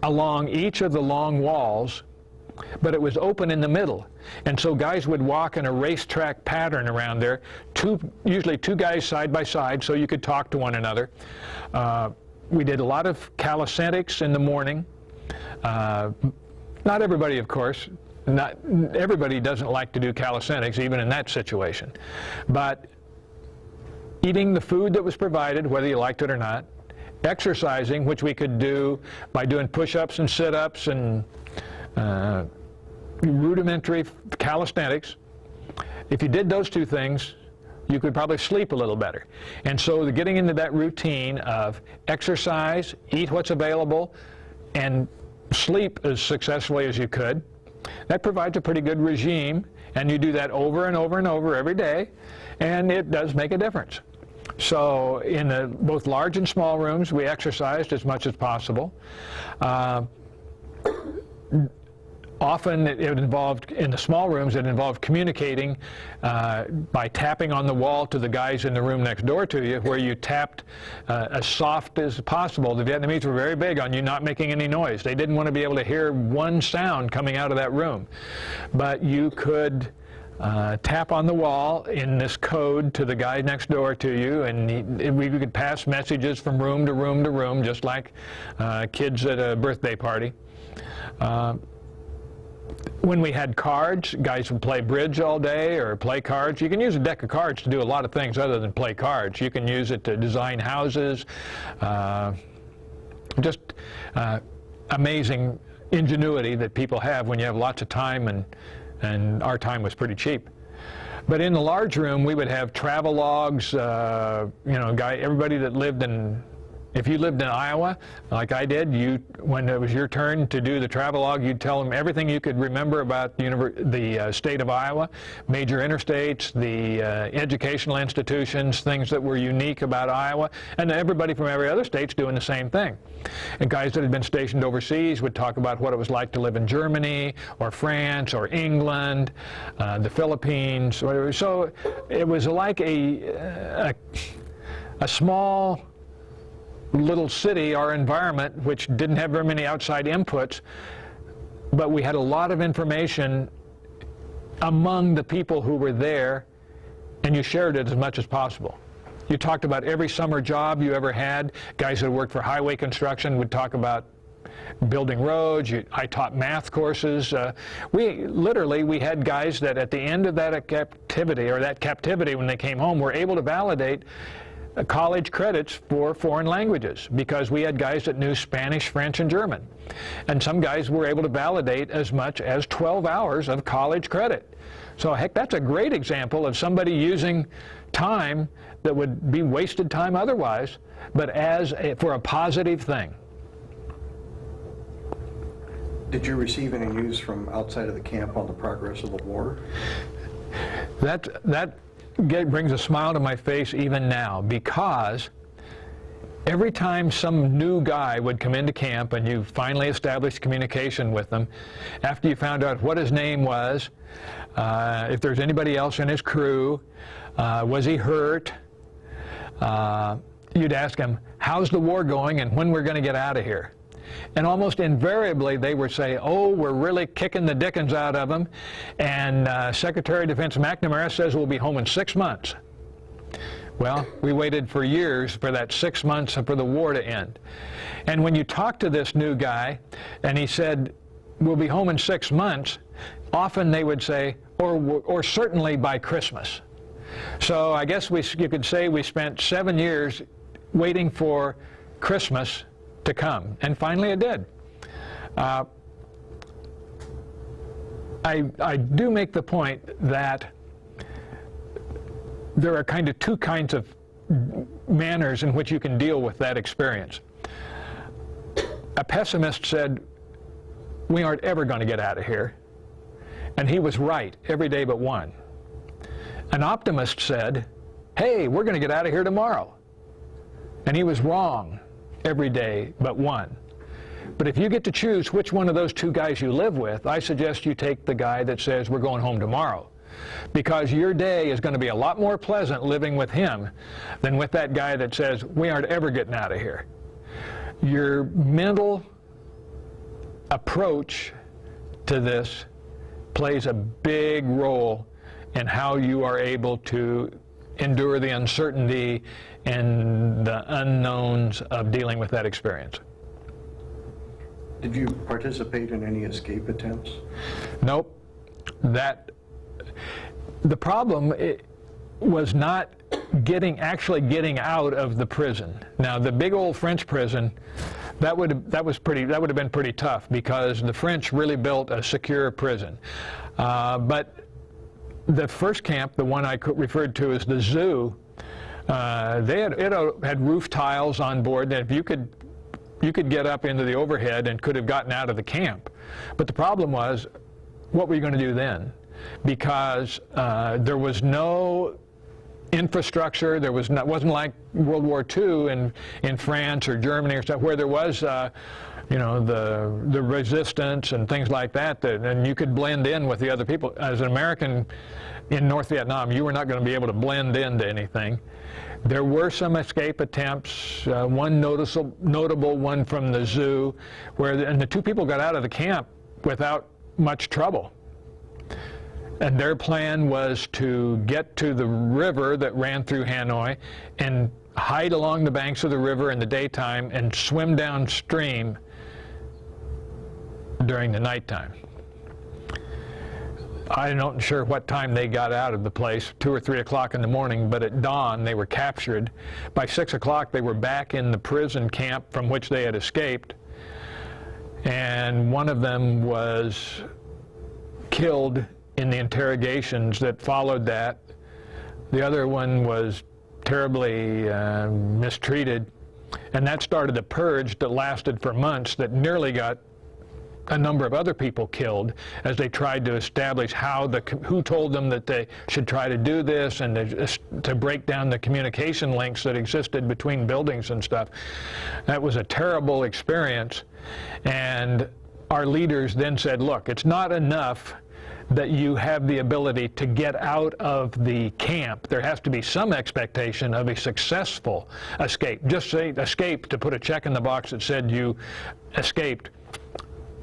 along each of the long walls, but it was open in the middle. And so guys would walk in a racetrack pattern around there, usually two guys side by side, so you could talk to one another. We did a lot of calisthenics in the morning. Not everybody, of course. Not everybody doesn't like to do calisthenics, even in that situation. But eating the food that was provided, whether you liked it or not. Exercising, which we could do by doing push-ups and sit-ups and rudimentary calisthenics. If you did those two things, you could probably sleep a little better. And so getting into that routine of exercise, eat what's available, and sleep as successfully as you could, that provides a pretty good regime, and you do that over and over and over every day, and it does make a difference. So in both large and small rooms, we exercised as much as possible. Often it involved, in the small rooms, it involved communicating by tapping on the wall to the guys in the room next door to you, where you tapped as soft as possible. The Vietnamese were very big on you not making any noise. They didn't want to be able to hear one sound coming out of that room. But you could tap on the wall in this code to the guy next door to you, and we could pass messages from room to room to room, just like kids at a birthday party. When we had cards, guys would play bridge all day or play cards. You can use a deck of cards to do a lot of things other than play cards. You can use it to design houses, just amazing ingenuity that people have when you have lots of time, and our time was pretty cheap. But in the large room, we would have travel logs, everybody that lived in, if you lived in Iowa, like I did, when it was your turn to do the travel log, you'd tell them everything you could remember about the state of Iowa, major interstates, the educational institutions, things that were unique about Iowa, and everybody from every other state's doing the same thing. And guys that had been stationed overseas would talk about what it was like to live in Germany, or France, or England, the Philippines, whatever. So it was like a small little city, our environment, which didn't have very many outside inputs, but we had a lot of information among the people who were there, and you shared it as much as possible. You talked about every summer job you ever had. Guys that worked for highway construction would talk about building roads. I taught math courses. We had guys that at the end of that captivity when they came home were able to validate college credits for foreign languages, because we had guys that knew Spanish, French, and German. And some guys were able to validate as much as 12 hours of college credit. So heck, that's a great example of somebody using time that would be wasted time otherwise, but for a positive thing. Did you receive any news from outside of the camp on the progress of the war? That brings a smile to my face even now, because every time some new guy would come into camp and you finally established communication with them, after you found out what his name was, if there's anybody else in his crew, was he hurt, you'd ask him, how's the war going and when we're going to get out of here? And almost invariably they would say, oh, we're really kicking the dickens out of them, and Secretary of Defense McNamara says we'll be home in 6 months. Well, we waited for years for that 6 months for the war to end. And when you talk to this new guy and he said, we'll be home in 6 months, often they would say, or certainly by Christmas. So I guess you could say we spent 7 years waiting for Christmas to come, and finally it did. I do make the point that there are kind of two kinds of manners in which you can deal with that experience. A pessimist said, we aren't ever going to get out of here. And he was right every day but one. An optimist said, hey, we're going to get out of here tomorrow. And he was wrong every day but one. But if you get to choose which one of those two guys you live with, I suggest you take the guy that says we're going home tomorrow. Because your day is going to be a lot more pleasant living with him than with that guy that says we aren't ever getting out of here. Your mental approach to this plays a big role in how you are able to endure the uncertainty and the unknowns of dealing with that experience. Did you participate in any escape attempts? Nope. The problem was not actually getting out of the prison. Now, the big old French prison, that would have been pretty tough because the French really built a secure prison. But the first camp, the one I referred to as the zoo, it had roof tiles on board that if you could get up into the overhead and could have gotten out of the camp. But the problem was, what were you going to do then? Because there was no infrastructure. There was not, wasn't like World War II in France or Germany or stuff where there was the resistance and things like that, and you could blend in with the other people. As an American in North Vietnam, you were not going to be able to blend into anything. There were some escape attempts, one notable one from the zoo, and the two people got out of the camp without much trouble. And their plan was to get to the river that ran through Hanoi and hide along the banks of the river in the daytime and swim downstream during the nighttime. I'm not sure what time they got out of the place, 2 or 3 o'clock in the morning, but at dawn they were captured. By 6 o'clock they were back in the prison camp from which they had escaped, and one of them was killed in the interrogations that followed that. The other one was terribly mistreated, and that started a purge that lasted for months that nearly got a number of other people killed as they tried to establish who told them that they should try to do this, and to break down the communication links that existed between buildings and stuff. That was a terrible experience, and our leaders then said, look, it's not enough that you have the ability to get out of the camp. There has to be some expectation of a successful escape. Just say escape to put a check in the box that said you escaped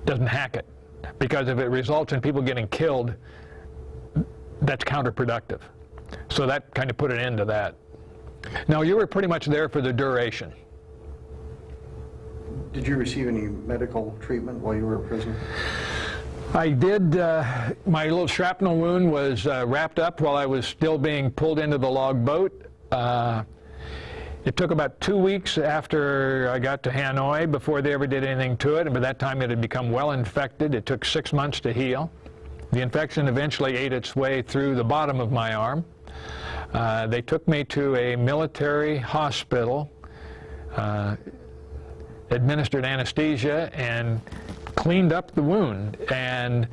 doesn't hack it, because if it results in people getting killed, that's counterproductive. So that kind of put an end to that. Now, you were pretty much there for the duration. Did you receive any medical treatment while you were in prison? I did. My little shrapnel wound was wrapped up while I was still being pulled into the log boat. It took about 2 weeks after I got to Hanoi before they ever did anything to it, and by that time it had become well infected. It took 6 months to heal. The infection eventually ate its way through the bottom of my arm. They took me to a military hospital, administered anesthesia, and cleaned up the wound, and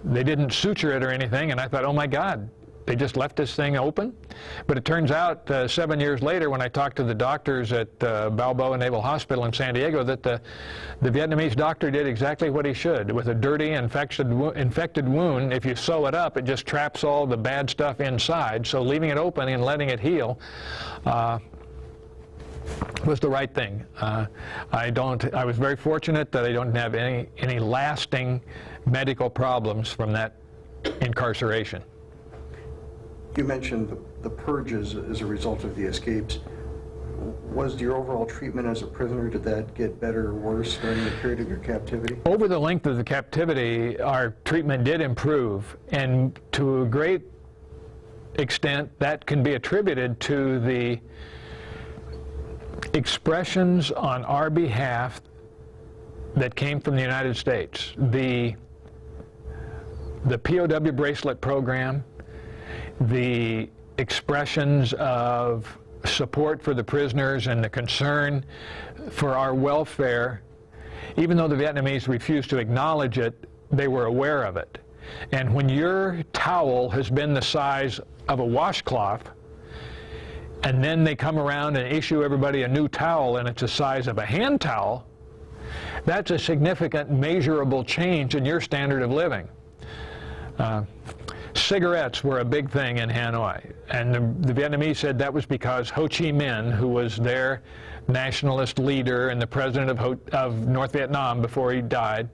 they didn't suture it or anything, and I thought, oh my God, they just left this thing open? But it turns out 7 years later, when I talked to the doctors at Balboa Naval Hospital in San Diego, that the Vietnamese doctor did exactly what he should. With a dirty, infected wound, if you sew it up, it just traps all the bad stuff inside, so leaving it open and letting it heal was the right thing. I was very fortunate that I don't have any lasting medical problems from that incarceration. You mentioned the purges as a result of the escapes. Was your overall treatment as a prisoner, did that get better or worse during the period of your captivity? Over the length of the captivity, our treatment did improve, and to a great extent that can be attributed to the expressions on our behalf that came from the United States. the POW bracelet program, the expressions of support for the prisoners and the concern for our welfare, even though the Vietnamese refused to acknowledge it, they were aware of it. And when your towel has been the size of a washcloth, and then they come around and issue everybody a new towel and it's the size of a hand towel, that's a significant, measurable change in your standard of living. Cigarettes were a big thing in Hanoi, and the Vietnamese said that was because Ho Chi Minh, who was their nationalist leader and the president of North Vietnam before he died,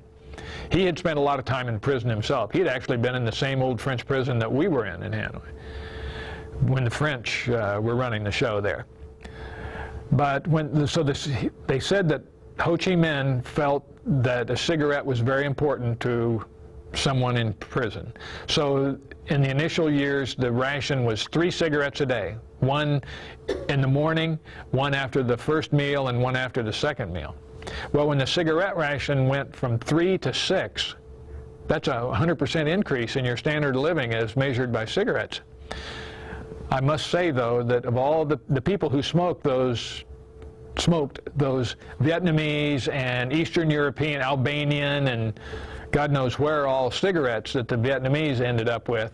he had spent a lot of time in prison himself. He had actually been in the same old French prison that we were in Hanoi, when the French were running the show there. But they said that Ho Chi Minh felt that a cigarette was very important to someone in prison. So in the initial years, the ration was 3 cigarettes a day, 1 in the morning, 1 after the first meal, and 1 after the second meal. Well, when the cigarette ration went from 3 to 6, that's a 100% increase in your standard of living as measured by cigarettes. I must say, though, that of all the people who smoked those Vietnamese and Eastern European, Albanian, and God knows where all cigarettes that the Vietnamese ended up with,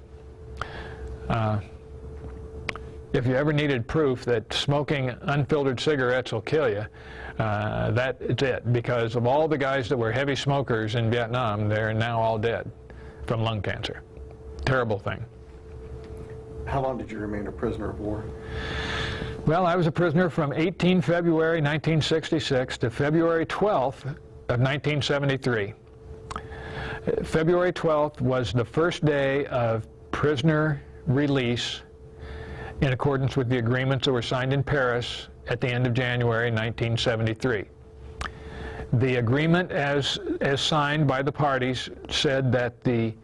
if you ever needed proof that smoking unfiltered cigarettes will kill you, that's it. Because of all the guys that were heavy smokers in Vietnam, they're now all dead from lung cancer. Terrible thing. How long did you remain a prisoner of war? Well, I was a prisoner from 18 February 1966 to February 12th of 1973. February 12th was the first day of prisoner release in accordance with the agreements that were signed in Paris at the end of January 1973. The agreement as signed by the parties said that the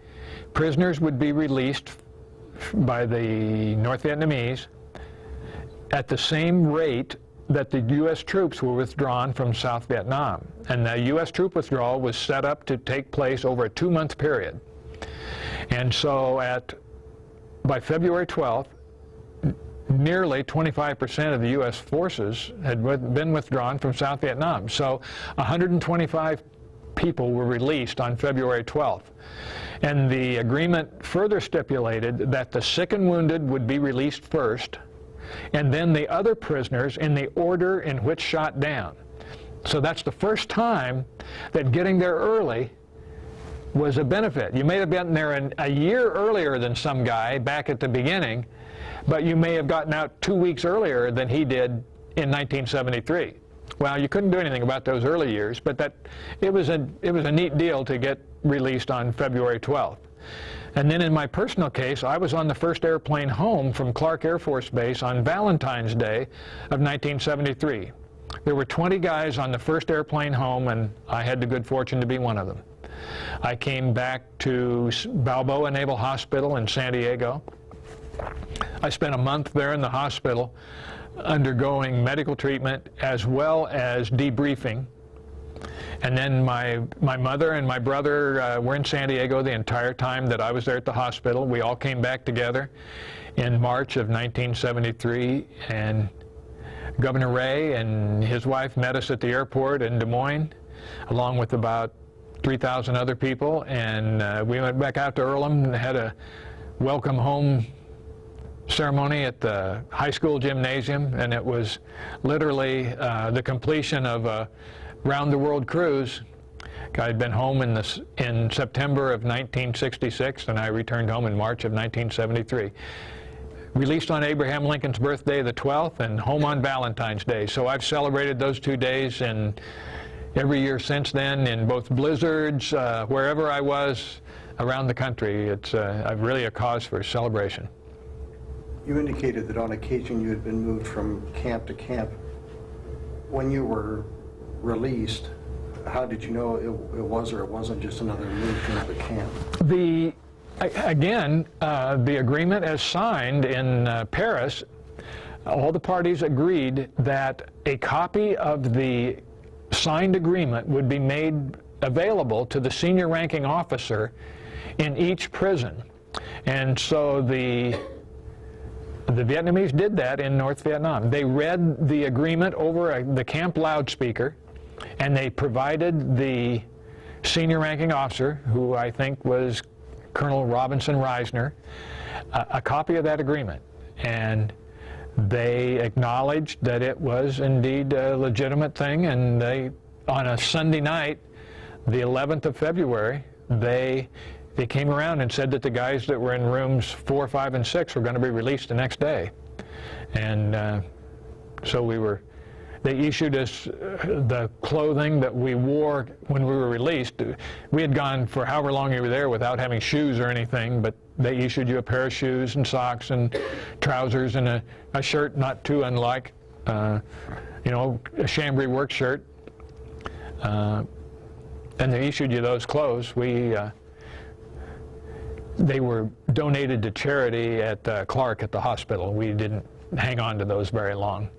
prisoners would be released by the North Vietnamese at the same rate that the U.S. troops were withdrawn from South Vietnam. And the U.S. troop withdrawal was set up to take place over a 2-month period. And so by February 12th, nearly 25% of the U.S. forces had been withdrawn from South Vietnam. So 125 people were released on February 12th. And the agreement further stipulated that the sick and wounded would be released first, and then the other prisoners in the order in which shot down. So that's the first time that getting there early was a benefit. You may have gotten there a year earlier than some guy back at the beginning, but you may have gotten out 2 weeks earlier than he did in 1973. Well, you couldn't do anything about those early years, but it was a neat deal to get released on February 12th. And then in my personal case, I was on the first airplane home from Clark Air Force Base on Valentine's Day of 1973. There were 20 guys on the first airplane home, and I had the good fortune to be one of them. I came back to Balboa Naval Hospital in San Diego. I spent a month there in the hospital undergoing medical treatment as well as debriefing. And then my mother and my brother were in San Diego the entire time that I was there at the hospital. We all came back together in March of 1973, and Governor Ray and his wife met us at the airport in Des Moines, along with about 3,000 other people, and we went back out to Earlham and had a welcome home ceremony at the high school gymnasium, and it was literally the completion of a round-the-world cruise. I had been home in September of 1966, and I returned home in March of 1973. Released on Abraham Lincoln's birthday, the 12th, and home on Valentine's Day. So I've celebrated those 2 days and every year since then in both blizzards, wherever I was around the country. It's really a cause for celebration. You indicated that on occasion you had been moved from camp to camp. When you were released, how did you know it was or it wasn't just another move to another camp? The agreement as signed in Paris, all the parties agreed that a copy of the signed agreement would be made available to the senior ranking officer in each prison. And so the Vietnamese did that in North Vietnam. They read the agreement over the camp loudspeaker, and they provided the senior ranking officer, who I think was Colonel Robinson Reisner, a copy of that agreement. And they acknowledged that it was indeed a legitimate thing, and they, on a Sunday night, the 11th of February, they came around and said that the guys that were in rooms 4, 5, and 6 were going to be released the next day. And so they issued us the clothing that we wore when we were released. We had gone for however long you were there without having shoes or anything, but they issued you a pair of shoes and socks and trousers and a shirt not too unlike, a chambray work shirt. And they issued you those clothes. They were donated to charity at Clark at the hospital. We didn't hang on to those very long.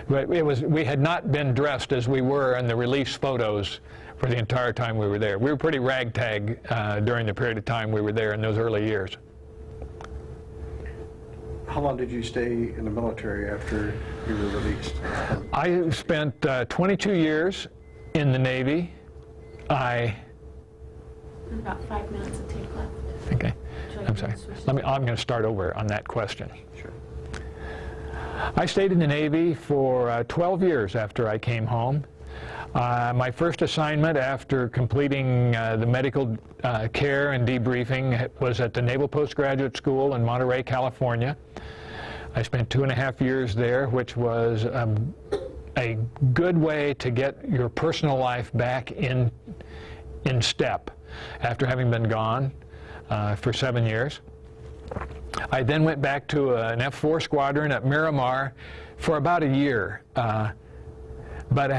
But we had not been dressed as we were in the release photos for the entire time we were there. We were pretty ragtag during the period of time we were there in those early years. How long did you stay in the military after you were released? I spent 22 years in the Navy. About 5 minutes of tape left. Okay, I'm sorry. I'm going to start over on that question. Sure. I stayed in the Navy for 12 years after I came home. My first assignment after completing the medical care and debriefing was at the Naval Postgraduate School in Monterey, California. I spent 2.5 years there, which was a good way to get your personal life back in step after having been gone for 7 years. I then went back to an F-4 squadron at Miramar for about a year. But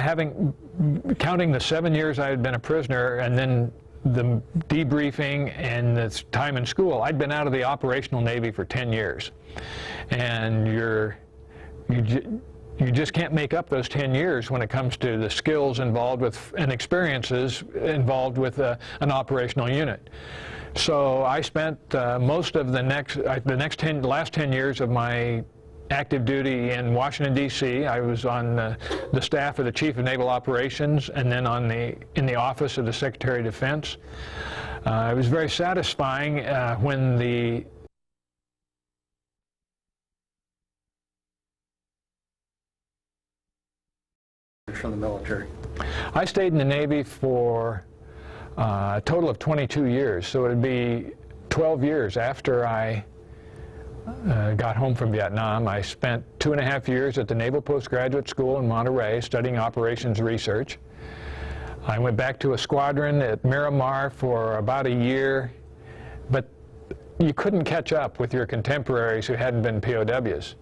counting the 7 years I had been a prisoner and then the debriefing and the time in school, I'd been out of the operational Navy for 10 years. And you just can't make up those 10 years when it comes to the skills involved with and experiences involved with an operational unit. So I spent most of the last 10 years of my active duty in Washington, D.C. I was on the staff of the Chief of Naval Operations and then in the office of the Secretary of Defense. It was very satisfying when from the military. I stayed in the Navy for a total of 22 years, so it would be 12 years after I got home from Vietnam. I spent 2.5 years at the Naval Postgraduate School in Monterey studying operations research. I went back to a squadron at Miramar for about a year, but you couldn't catch up with your contemporaries who hadn't been POWs.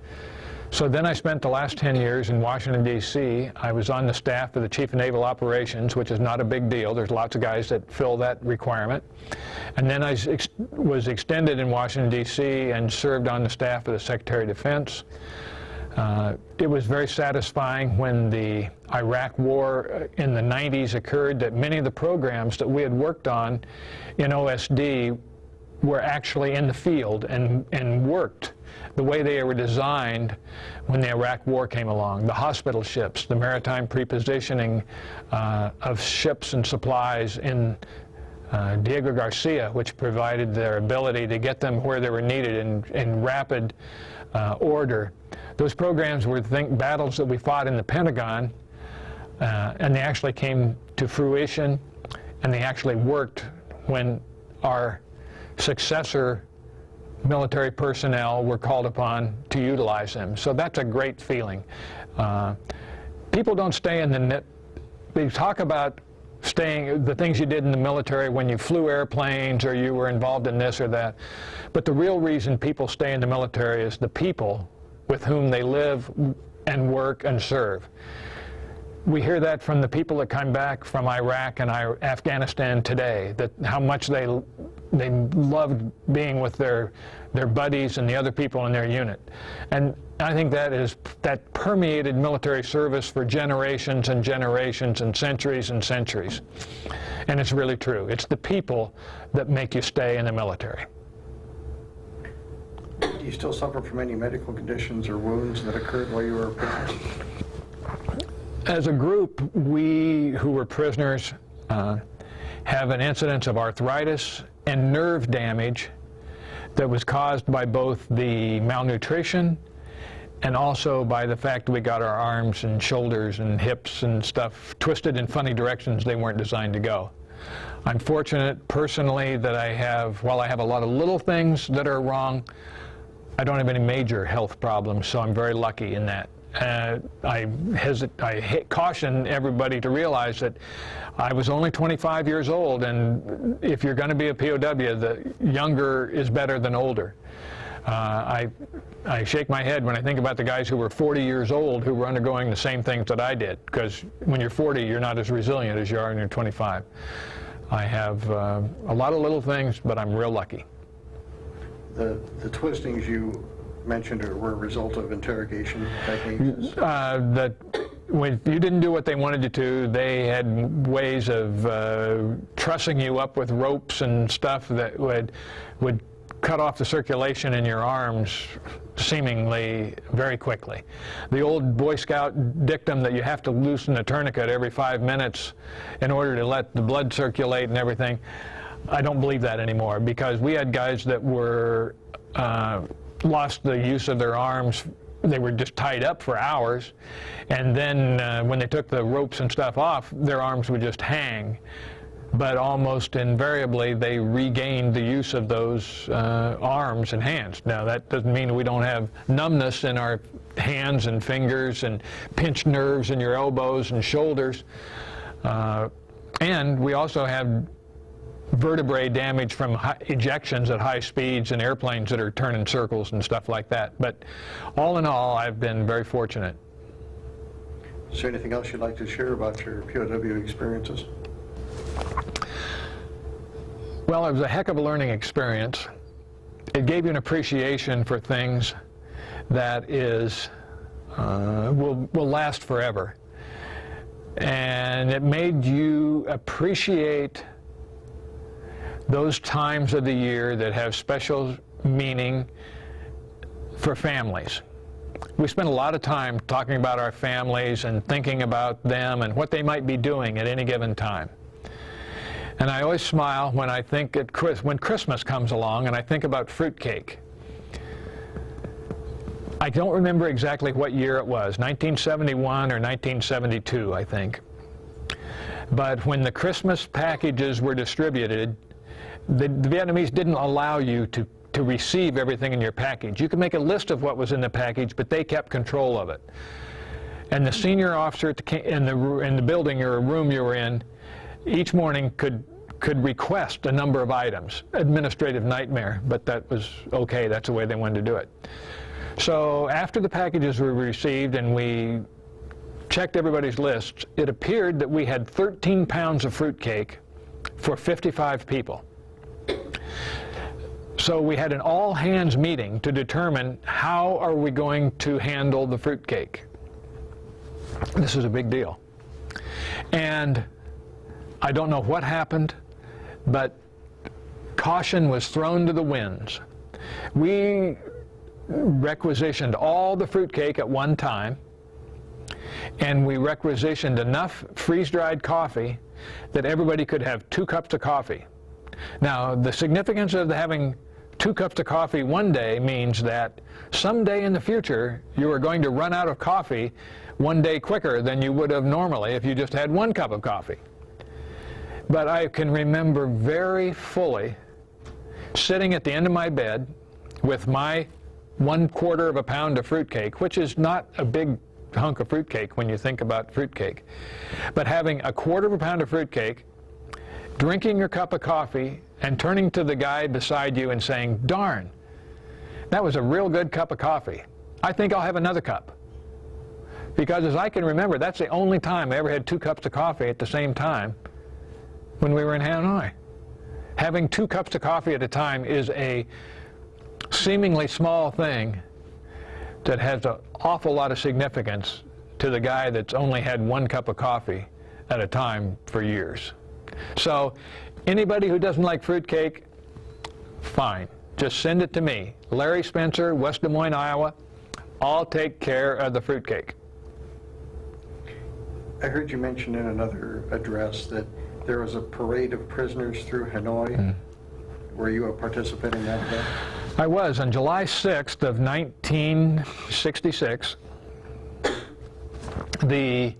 So then I spent the last 10 years in Washington, D.C. I was on the staff of the Chief of Naval Operations, which is not a big deal. There's lots of guys that fill that requirement. And then I was extended in Washington, D.C. and served on the staff of the Secretary of Defense. It was very satisfying when the Iraq War in the 90s occurred that many of the programs that we had worked on in OSD were actually in the field and worked the way they were designed when the Iraq War came along. The hospital ships, the maritime prepositioning of ships and supplies in Diego Garcia, which provided their ability to get them where they were needed in rapid order. Those programs were battles that we fought in the Pentagon, and they actually came to fruition, and they actually worked when our successor military personnel were called upon to utilize them. So that's a great feeling. People don't stay in the they talk about the things you did in the military when you flew airplanes or you were involved in this or that, but the real reason people stay in the military is the people with whom they live and work and serve. we hear that from the people that come back from Iraq and Afghanistan today, that how much they loved being with their buddies and the other people in their unit. And I think that permeated military service for generations and generations and centuries and centuries. And it's really true. It's the people that make you stay in the military. Do you still suffer from any medical conditions or wounds that occurred while you were a prisoner? As a group, we who were prisoners have an incidence of arthritis and nerve damage that was caused by both the malnutrition and also by the fact that we got our arms and shoulders and hips and stuff twisted in funny directions they weren't designed to go. I'm fortunate personally that while I have a lot of little things that are wrong, I don't have any major health problems, so I'm very lucky in that. I caution everybody to realize that I was only 25 years old, and if you're going to be a POW, the younger is better than older. I shake my head when I think about the guys who were 40 years old who were undergoing the same things that I did, because when you're 40, you're not as resilient as you are when you're 25. I have a lot of little things, but I'm real lucky. The twistings you mentioned were a result of interrogation techniques? When you didn't do what they wanted you to, they had ways of trussing you up with ropes and stuff that would cut off the circulation in your arms seemingly very quickly. The old Boy Scout dictum that you have to loosen a tourniquet every 5 minutes in order to let the blood circulate and everything, I don't believe that anymore, because we had guys that were lost the use of their arms. They were just tied up for hours, and then when they took the ropes and stuff off, their arms would just hang. But almost invariably, they regained the use of those arms and hands. Now, that doesn't mean we don't have numbness in our hands and fingers and pinched nerves in your elbows and shoulders. And we also have vertebrae damage from ejections at high speeds and airplanes that are turning circles and stuff like that. But all in all, I've been very fortunate. Is there anything else you'd like to share about your POW experiences? Well, it was a heck of a learning experience. It gave you an appreciation for things that will last forever. And it made you appreciate those times of the year that have special meaning for families. We spend a lot of time talking about our families and thinking about them and what they might be doing at any given time. And I always smile when I think when Christmas comes along and I think about fruitcake. I don't remember exactly what year it was, 1971 or 1972, I think. But when the Christmas packages were distributed, the Vietnamese didn't allow you to receive everything in your package. You could make a list of what was in the package, but they kept control of it. And the senior officer in the building or room you were in each morning could request a number of items. Administrative nightmare, but that was okay. That's the way they wanted to do it. So after the packages were received and we checked everybody's lists, it appeared that we had 13 pounds of fruitcake for 55 people. So we had an all-hands meeting to determine how are we going to handle the fruitcake. This is a big deal. And I don't know what happened, but caution was thrown to the winds. We requisitioned all the fruitcake at one time, and we requisitioned enough freeze-dried coffee that everybody could have 2 cups of coffee. Now, the significance of having 2 cups of coffee one day means that someday in the future you are going to run out of coffee one day quicker than you would have normally if you just had 1 cup of coffee. But I can remember very fully sitting at the end of my bed with my 1/4 of a pound of fruitcake, which is not a big hunk of fruitcake when you think about fruitcake, but having a 1/4 of a pound of fruitcake, drinking your cup of coffee, and turning to the guy beside you and saying, "Darn, that was a real good cup of coffee. I think I'll have another cup." Because as I can remember, that's the only time I ever had 2 cups of coffee at the same time when we were in Hanoi. Having 2 cups of coffee at a time is a seemingly small thing that has an awful lot of significance to the guy that's only had 1 cup of coffee at a time for years. So anybody who doesn't like fruitcake, fine. Just send it to me. Larry Spencer, West Des Moines, Iowa. I'll take care of the fruitcake. I heard you mention in another address that there was a parade of prisoners through Hanoi. Were you a participant in that event? I was. On July 6th of 1966, the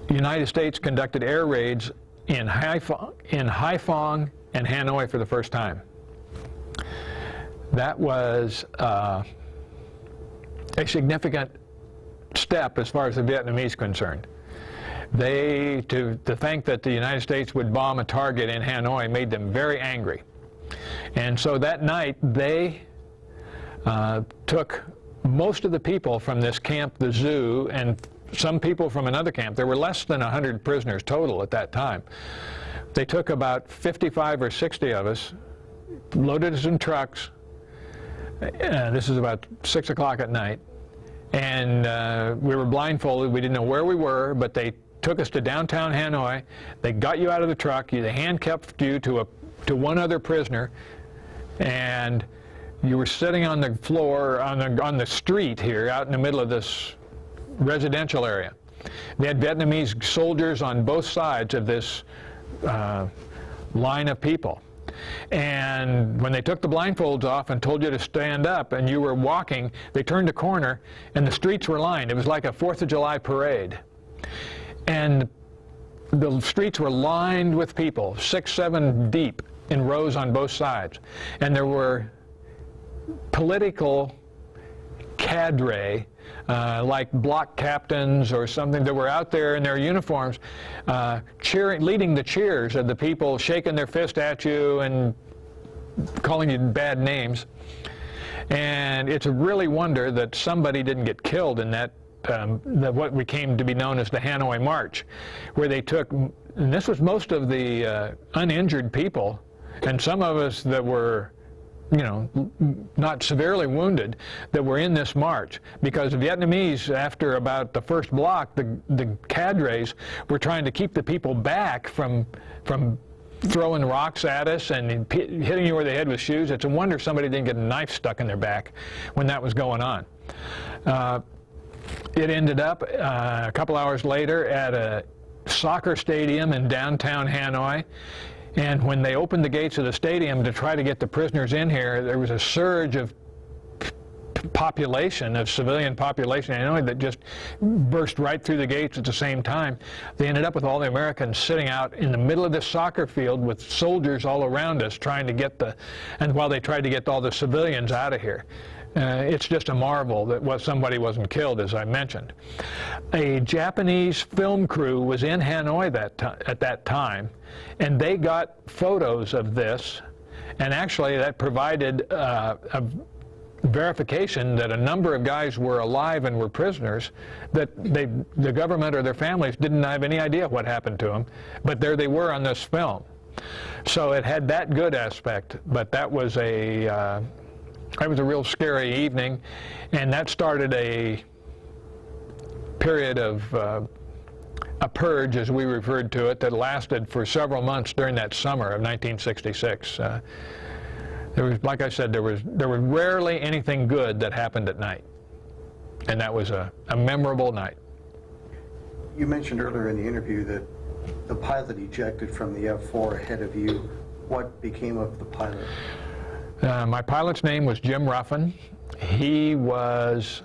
United States conducted air raids in Haiphong and Hanoi for the first time. That was a significant step as far as the Vietnamese concerned. To think that the United States would bomb a target in Hanoi made them very angry. And so that night they took most of the people from this camp, the zoo, and some people from another camp. There were less than 100 prisoners total at that time. They took about 55 or 60 of us, loaded us in trucks. This is about 6 o'clock at night. And we were blindfolded. We didn't know where we were, but they took us to downtown Hanoi. They got you out of the truck. They handcuffed you to one other prisoner, and you were sitting on the floor on the street here, out in the middle of this residential area. They had Vietnamese soldiers on both sides of this line of people. And when they took the blindfolds off and told you to stand up and you were walking, they turned a corner and the streets were lined. It was like a 4th of July parade. And the streets were lined with people, 6, 7 deep in rows on both sides. And there were political cadre, like block captains or something, that were out there in their uniforms cheering, leading the cheers of the people, shaking their fist at you and calling you bad names. And it's a really wonder that somebody didn't get killed in that what became to be known as the Hanoi March, where they took, and this was most of the uninjured people, and some of us that were, you know, not severely wounded, that were in this march, because the Vietnamese, after about the first block, the cadres were trying to keep the people back from throwing rocks at us and hitting you over the head with shoes. It's a wonder somebody didn't get a knife stuck in their back when that was going on. It ended up a couple hours later at a soccer stadium in downtown Hanoi. And when they opened the gates of the stadium to try to get the prisoners in here, there was a surge of population, of civilian population in Hanoi, that just burst right through the gates at the same time. They ended up with all the Americans sitting out in the middle of this soccer field with soldiers all around us trying to get and while they tried to get all the civilians out of here. It's just a marvel that somebody wasn't killed, as I mentioned. A Japanese film crew was in Hanoi at that time, and they got photos of this, and actually that provided a verification that a number of guys were alive and were prisoners, that the government or their families didn't have any idea what happened to them, but there they were on this film. So it had that good aspect, but that was a real scary evening, and that started a period of a purge, as we referred to it, that lasted for several months during that summer of 1966. There was, like I said, there was rarely anything good that happened at night, and that was a memorable night. You mentioned earlier in the interview that the pilot ejected from the F-4 ahead of you. What became of the pilot? My pilot's name was Jim Ruffin. He was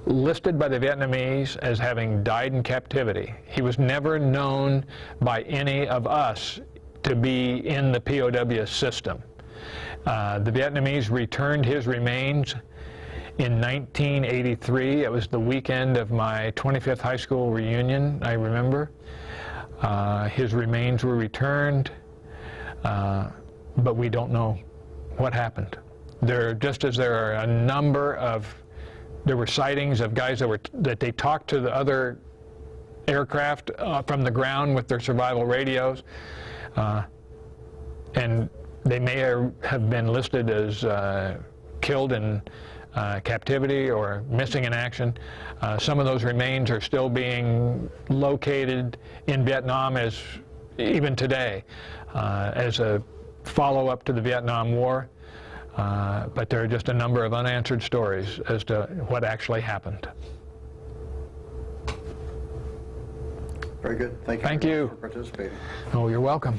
listed by the Vietnamese as having died in captivity. He was never known by any of us to be in the POW system. The Vietnamese returned his remains in 1983. It was the weekend of my 25th high school reunion, I remember. His remains were returned, but we don't know what happened. Just as there are a number of there were sightings of guys that they talked to the other aircraft from the ground with their survival radios, and they may have been listed as killed in captivity or missing in action. Some of those remains are still being located in Vietnam even today as a follow-up to the Vietnam War. But there are just a number of unanswered stories as to what actually happened. Very good. Thank you. Thank you for participating. Oh, you're welcome.